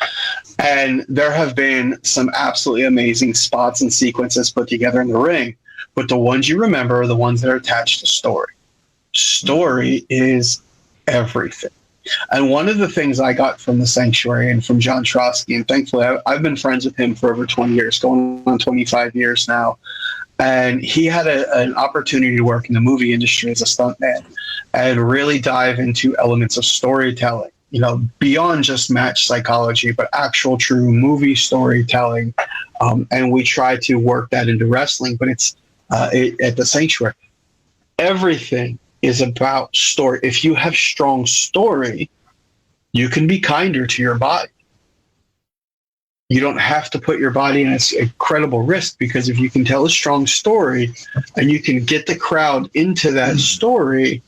And there have been some absolutely amazing spots and sequences put together in the ring, but the ones you remember are the ones that are attached to story. Story is everything. And one of the things I got from the Sanctuary and from John Trosky, and thankfully I've been friends with him for over 20 years, going on 25 years now, and he had an opportunity to work in the movie industry as a stuntman and really dive into elements of storytelling, beyond just match psychology, but actual true movie storytelling. And we try to work that into wrestling, but it's at the Sanctuary, everything is about story. If you have strong story, you can be kinder to your body. You don't have to put your body in an incredible risk, because if you can tell a strong story and you can get the crowd into that story,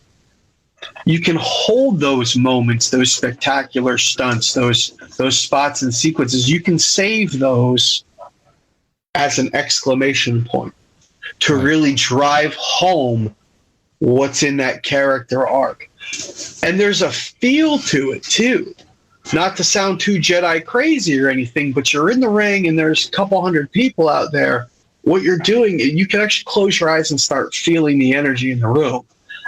you can hold those moments, those spectacular stunts, those spots and sequences. You can save those as an exclamation point to really drive home what's in that character arc. And there's a feel to it too. Not to sound too Jedi crazy or anything, but you're in the ring and there's a couple hundred people out there. What you're doing, you can actually close your eyes and start feeling the energy in the room.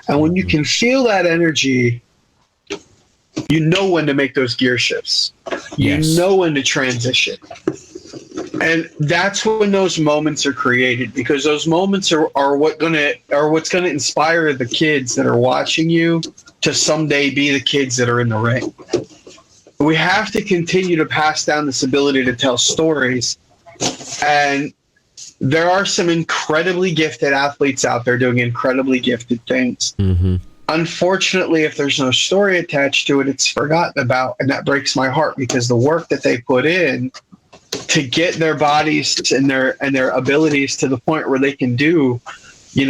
And when you can feel that energy, you know when to make those gear shifts. You know when to transition. And that's when those moments are created, because those moments are what's gonna inspire the kids that are watching you to someday be the kids that are in the ring. We have to continue to pass down this ability to tell stories. And there are some incredibly gifted athletes out there doing incredibly gifted things. Mm-hmm. Unfortunately, if there's no story attached to it, it's forgotten about. And that breaks my heart, because the work that they put in to get their bodies and their abilities to the point where they can do,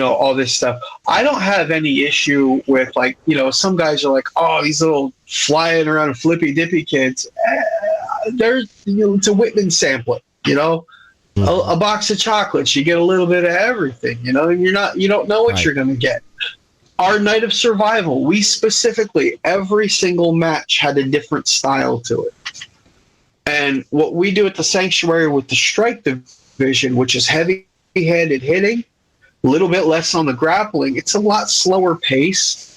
all this stuff. I don't have any issue with, some guys are like, oh, these little flying around flippy dippy kids. It's a Whitman sampling, mm-hmm. a box of chocolates. You get a little bit of everything, and you don't know what you're going to get. Our Night of Survival, we specifically, every single match had a different style to it. And what we do at the Sanctuary with the Strike Division, which is heavy-handed hitting, a little bit less on the grappling, it's a lot slower pace,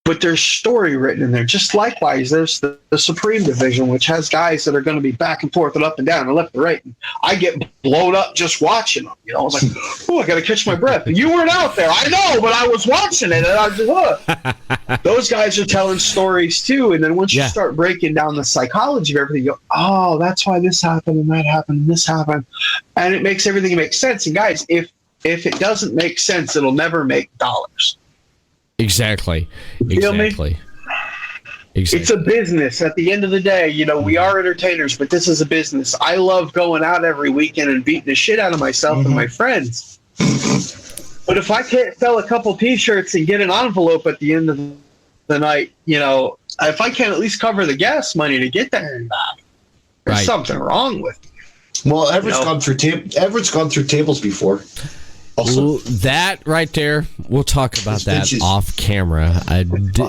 but there's story written in there. Just likewise, there's the Supreme Division, which has guys that are going to be back and forth and up and down and left and right. And I get blown up just watching them. I was like, oh, I got to catch my breath. You weren't out there. I know, but I was watching it. And I was just, those guys are telling stories too. And then once you start breaking down the psychology of everything, you go, oh, that's why this happened and that happened and this happened. And it makes everything make sense. And guys, if it doesn't make sense, it'll never make dollars. Exactly. Feel me? Exactly. It's a business. At the end of the day, we are entertainers, but this is a business. I love going out every weekend and beating the shit out of myself and my friends. But if I can't sell a couple T-shirts and get an envelope at the end of the night, if I can't at least cover the gas money to get there and back, there's something wrong with me. Well, Everett's gone through tables before. Also. Well, that right there, we'll talk about that off camera.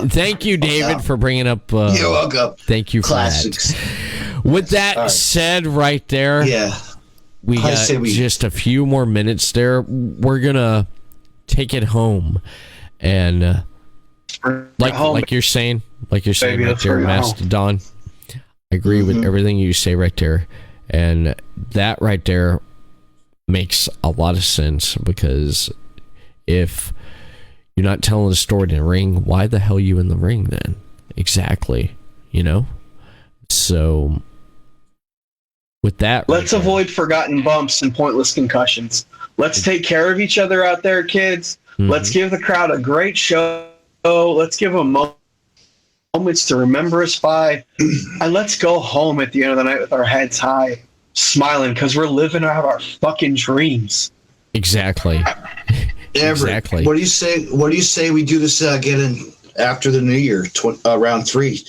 Thank you, David, for bringing up. You're welcome. Thank you for Classics. that. With that said, right there, we got just a few more minutes there. We're gonna take it home, and like you're saying right there, Mastodon. I agree with everything you say right there, and that right there makes a lot of sense, because if you're not telling the story in the ring, why the hell are you in the ring then? Exactly. So with that, let's avoid forgotten bumps and pointless concussions. Let's take care of each other out there, kids. Let's give the crowd a great show. Let's give them moments to remember us by, and let's go home at the end of the night with our heads high, smiling, because we're living out our fucking dreams. Exactly. Exactly. What do you say we do this again after the new year, round 3?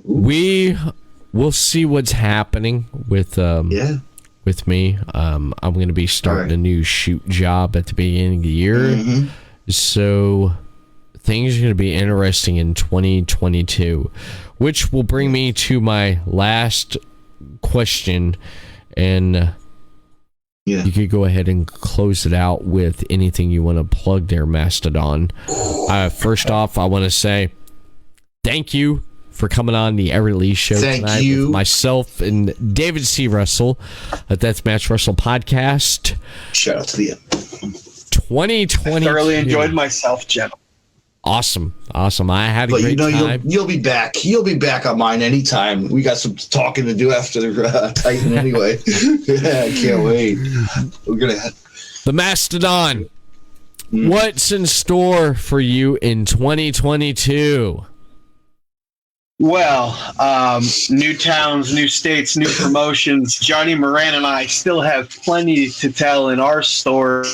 We will see what's happening with with me. I'm going to be starting a new shoot job at the beginning of the year, so things are going to be interesting in 2022, which will bring me to my last question. And you could go ahead and close it out with anything you want to plug there, Mastodon. First off, I want to say thank you for coming on the Everett Lee Show tonight with myself and David C. Russell at Deathmatch Russell Podcast. Shout out to the 2020. I thoroughly enjoyed myself, Jim. Awesome. I had a great time. You'll be back. You'll be back on mine anytime. We got some talking to do after the Titan anyway. I can't wait. We're gonna the Mastodon. What's in store for you in 2022? Well, new towns, new states, new promotions. Johnny Moran and I still have plenty to tell in our story.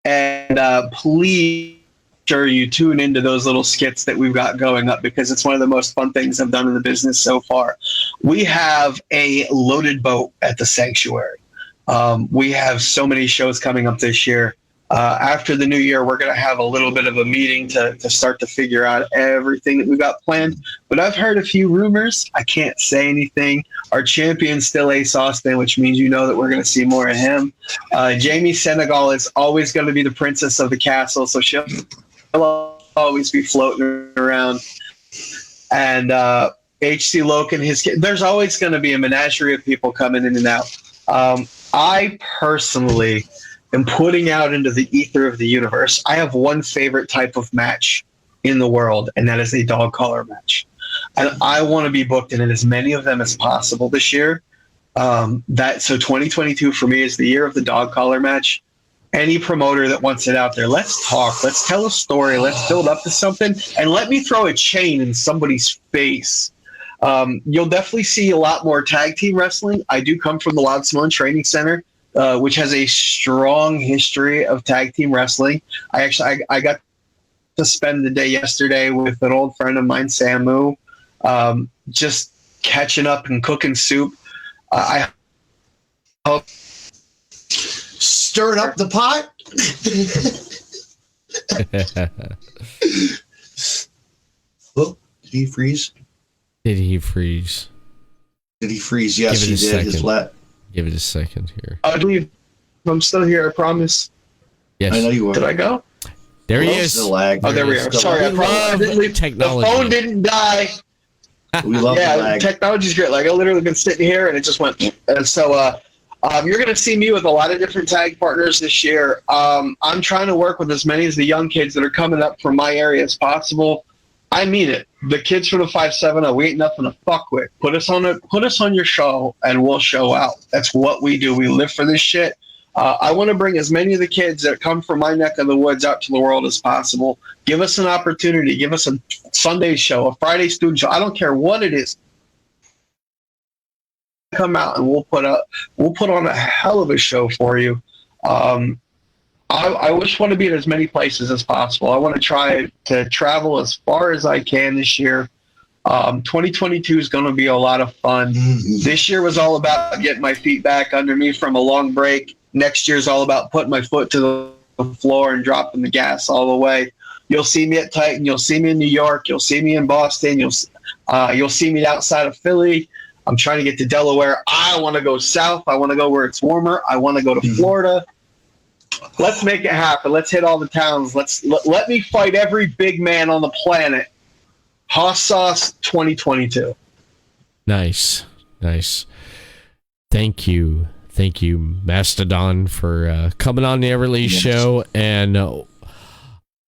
And please sure you tune into those little skits that we've got going up, because it's one of the most fun things I've done in the business so far. We have a loaded boat at the Sanctuary. We have so many shows coming up this year. After the new year, we're going to have a little bit of a meeting to start to figure out everything that we've got planned. But I've heard a few rumors. I can't say anything. Our champion's still Ace Austin, which means that we're going to see more of him. Jamie Senegal is always going to be the princess of the castle, so she'll always be floating around. And HC Loken, there's always going to be a menagerie of people coming in and out. I personally am putting out into the ether of the universe. I have one favorite type of match in the world, and that is a dog collar match. And I want to be booked in as many of them as possible this year. So 2022 for me is the year of the dog collar match. Any promoter that wants it out there, let's talk. Let's tell a story. Let's build up to something. And let me throw a chain in somebody's face. You'll definitely see a lot more tag team wrestling. I do come from the Wild Simone Training Center, which has a strong history of tag team wrestling. I got to spend the day yesterday with an old friend of mine, Samu, just catching up and cooking soup. I hope stirred up the pot. Oh, did he freeze? Did he freeze? Yes, he did. Give it a second here. I believe I'm still here. I promise. Yes, I know you are. Did I go? There he is. The lag. Oh, there we are. Sorry, I promise. Technology. The phone didn't die. We love the lag. Technology's great. Like, I literally been sitting here and it just went. And so you're going to see me with a lot of different tag partners this year. I'm trying to work with as many of the young kids that are coming up from my area as possible. I mean it. The kids from the 570, we ain't nothing to fuck with. Put us on your show and we'll show out. That's what we do. We live for this shit. I want to bring as many of the kids that come from my neck of the woods out to the world as possible. Give us an opportunity. Give us a Sunday show, a Friday student show. I don't care what it is. Come out and we'll put on a hell of a show for you. I just want to be at as many places as possible. I want to try to travel as far as I can this year. 2022 is going to be a lot of fun. This year was all about getting my feet back under me from a long break. Next year is all about putting my foot to the floor and dropping the gas all the way. You'll see me at Titan. You'll see me in New York. You'll see me in Boston. You'll see me outside of Philly. I'm trying to get to Delaware. I want to go south. I want to go where it's warmer. I want to go to Florida. Let's make it happen. Let's hit all the towns. Let me fight every big man on the planet. Hoss Sauce 2022. Nice. Thank you, Mastodon, for coming on the Everett Lee Show. And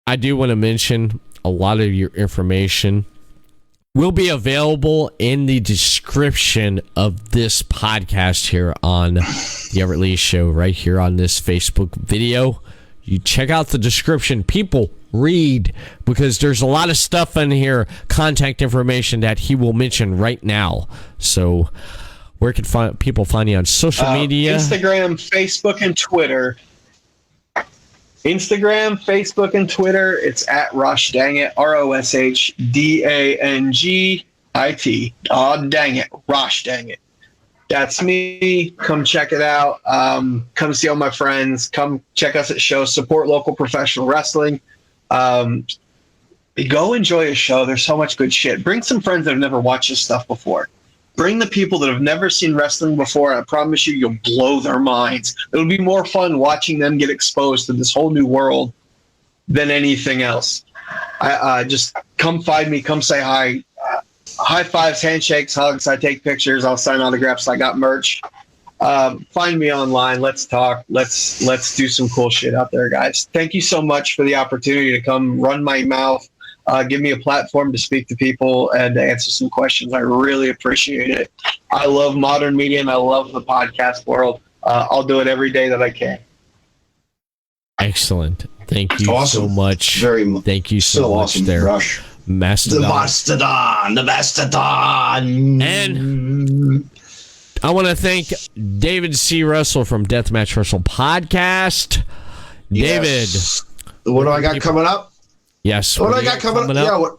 I do want to mention a lot of your information will be available in the description of this podcast here on the Everett Lee Show, right here on this Facebook video. You check out the description. People, read, because there's a lot of stuff in here, contact information that he will mention right now. So where can people find you on social media? Instagram, Facebook, and Twitter. Instagram, Facebook, and Twitter, it's at Rosh Dang It, ROSHDANGIT. Oh, dang it, Rosh Dang It. That's me. Come check it out. Come see all my friends. Come check us at shows. Support local professional wrestling. Go enjoy a show. There's so much good shit. Bring some friends that have never watched this stuff before. Bring the people that have never seen wrestling before. I promise you'll blow their minds. It'll be more fun watching them get exposed to this whole new world than anything else. Just come find me. Come say hi. High fives, handshakes, hugs. I take pictures. I'll sign autographs. I got merch. Find me online. Let's talk. Let's do some cool shit out there, guys. Thank you so much for the opportunity to come run my mouth. Give me a platform to speak to people and to answer some questions. I really appreciate it. I love modern media and I love the podcast world. I'll do it every day that I can. Excellent. Thank you so much. Thank you so much awesome, there. Rush. Mastodon. The Mastodon. And I want to thank David C. Russell from Deathmatch Russell Podcast. David. What do I got coming up? Yes. What do I got coming up? Yeah,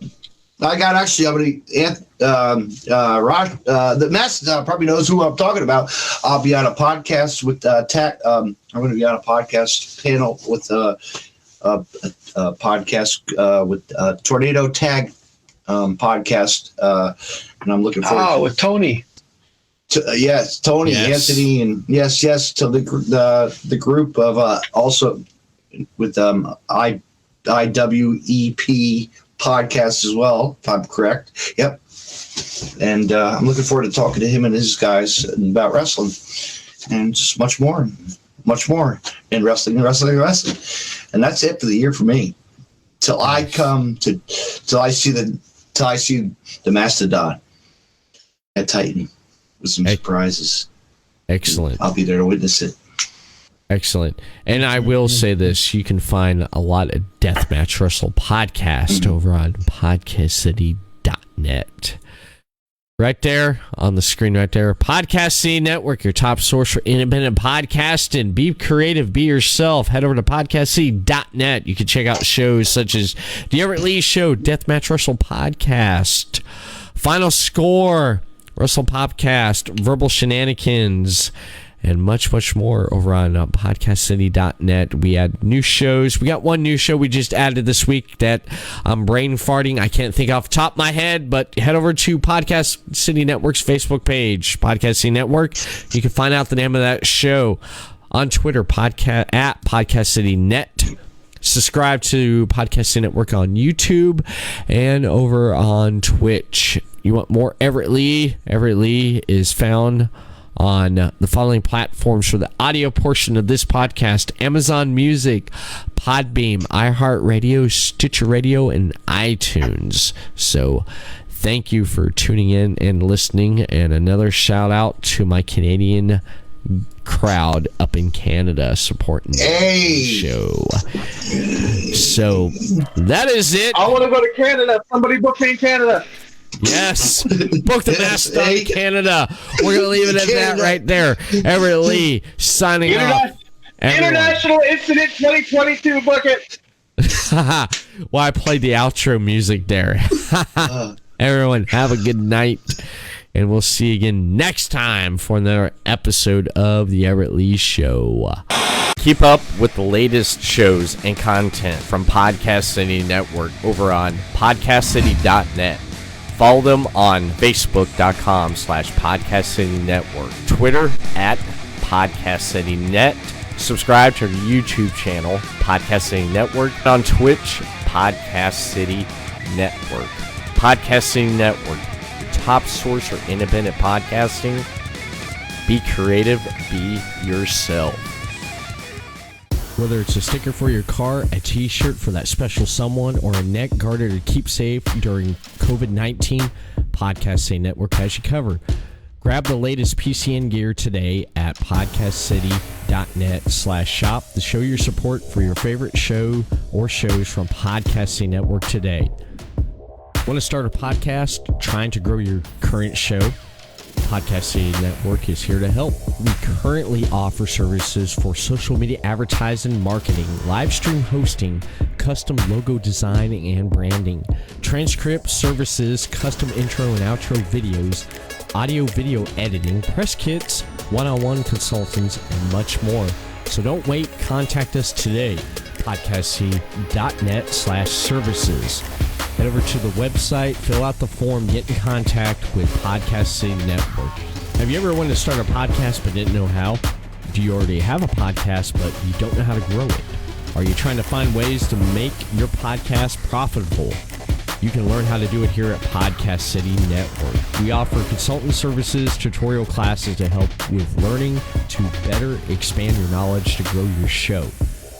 I got actually, Raj, the Mastodon probably knows who I'm talking about. I'll be on a podcast with I'm going to be on a podcast panel with podcast with Tornado Tag podcast, and I'm looking forward. With Tony. Yes, Tony, yes. Anthony, and yes, to the group of also with IWEP podcast as well, if I'm correct. Yep. And I'm looking forward to talking to him and his guys about wrestling and just much more in wrestling. And that's it for the year for me. Till I see the Mastodon at Titan with some surprises. Excellent. I'll be there to witness it. Excellent. And I will say this, you can find a lot of Deathmatch Wrestle podcast over on podcastcity.net. Right there on the screen right there. Podcast City Network, your top source for independent podcasting. Be creative, be yourself. Head over to podcastcity.net. You can check out shows such as The Everett Lee Show, Deathmatch Wrestle Podcast, Final Score, Wrestle Popcast, Verbal Shenanigans, and much, much more over on podcastcity.net. We add new shows. We got one new show we just added this week that I'm brain farting. I can't think off the top of my head, but head over to Podcast City Network's Facebook page, Podcast City Network. You can find out the name of that show on Twitter, at Podcast City Net. Subscribe to Podcast City Network on YouTube and over on Twitch. You want more Everett Lee? Everett Lee is found on the following platforms for the audio portion of this podcast: Amazon Music, Podbeam, iHeartRadio, Stitcher Radio, and iTunes. So thank you for tuning in and listening. And another shout out to my Canadian crowd up in Canada supporting the show. So that is it. I want to go to Canada. Somebody book me in Canada. Yes. Book the Mastodon in Canada. We're going to leave it at that right there. Everett Lee signing off. International Incident 2022, book it. Well, I played the outro music there. Everyone, have a good night. And we'll see you again next time for another episode of The Everett Lee Show. Keep up with the latest shows and content from Podcast City Network over on podcastcity.net. Follow them on facebook.com/Podcast City Network, Twitter @PodcastCityNet. Subscribe to the YouTube channel, Podcast City Network. On Twitch, Podcast City Network. Podcast City Network, your top source for independent podcasting. Be creative, be yourself. Whether it's a sticker for your car, a t-shirt for that special someone, or a neck garter to keep safe during COVID-19, Podcast City Network has you covered. Grab the latest PCN gear today at podcastcity.net/shop to show your support for your favorite show or shows from Podcast City Network today. Want to start a podcast? Trying to grow your current show? Podcast City Network is here to help. We currently offer services for social media advertising, marketing, live stream hosting, custom logo design and branding, transcript services, custom intro and outro videos, audio-video editing, press kits, one-on-one consultants, and much more. So don't wait. Contact us today. podcastcity.net/services. Head over to the website, fill out the form, get in contact with Podcast City Network. Have you ever wanted to start a podcast but didn't know how? Do you already have a podcast but you don't know how to grow it? Are you trying to find ways to make your podcast profitable? You can learn how to do it here at Podcast City Network. We offer consultant services, tutorial classes to help with learning to better expand your knowledge to grow your show.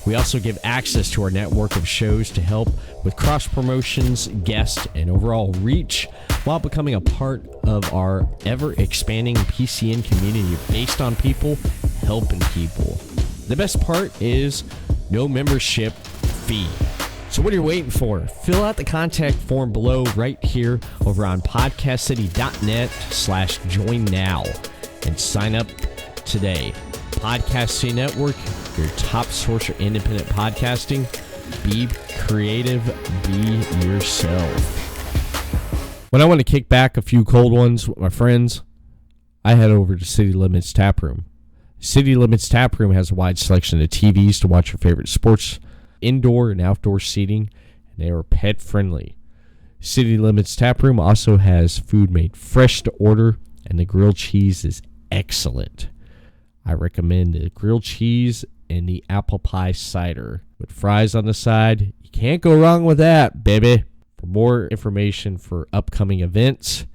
We also give access to our network of shows to help with cross promotions, guests, and overall reach while becoming a part of our ever-expanding PCN community based on people helping people. The best part is no membership fee. So what are you waiting for? Fill out the contact form below right here over on podcastcity.net/join now and sign up today. Podcast City Network, your top source for independent podcasting. Be creative, be yourself. When I want to kick back a few cold ones with my friends, I head over to City Limits Tap Room. City Limits Tap Room has a wide selection of TVs to watch your favorite sports, indoor and outdoor seating, and they are pet friendly. City Limits Tap Room also has food made fresh to order, and the grilled cheese is excellent. I recommend the grilled cheese and the apple pie cider with fries on the side. You can't go wrong with that, baby. For more information for upcoming events,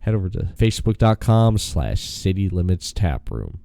head over to facebook.com/City Limits Tap Room.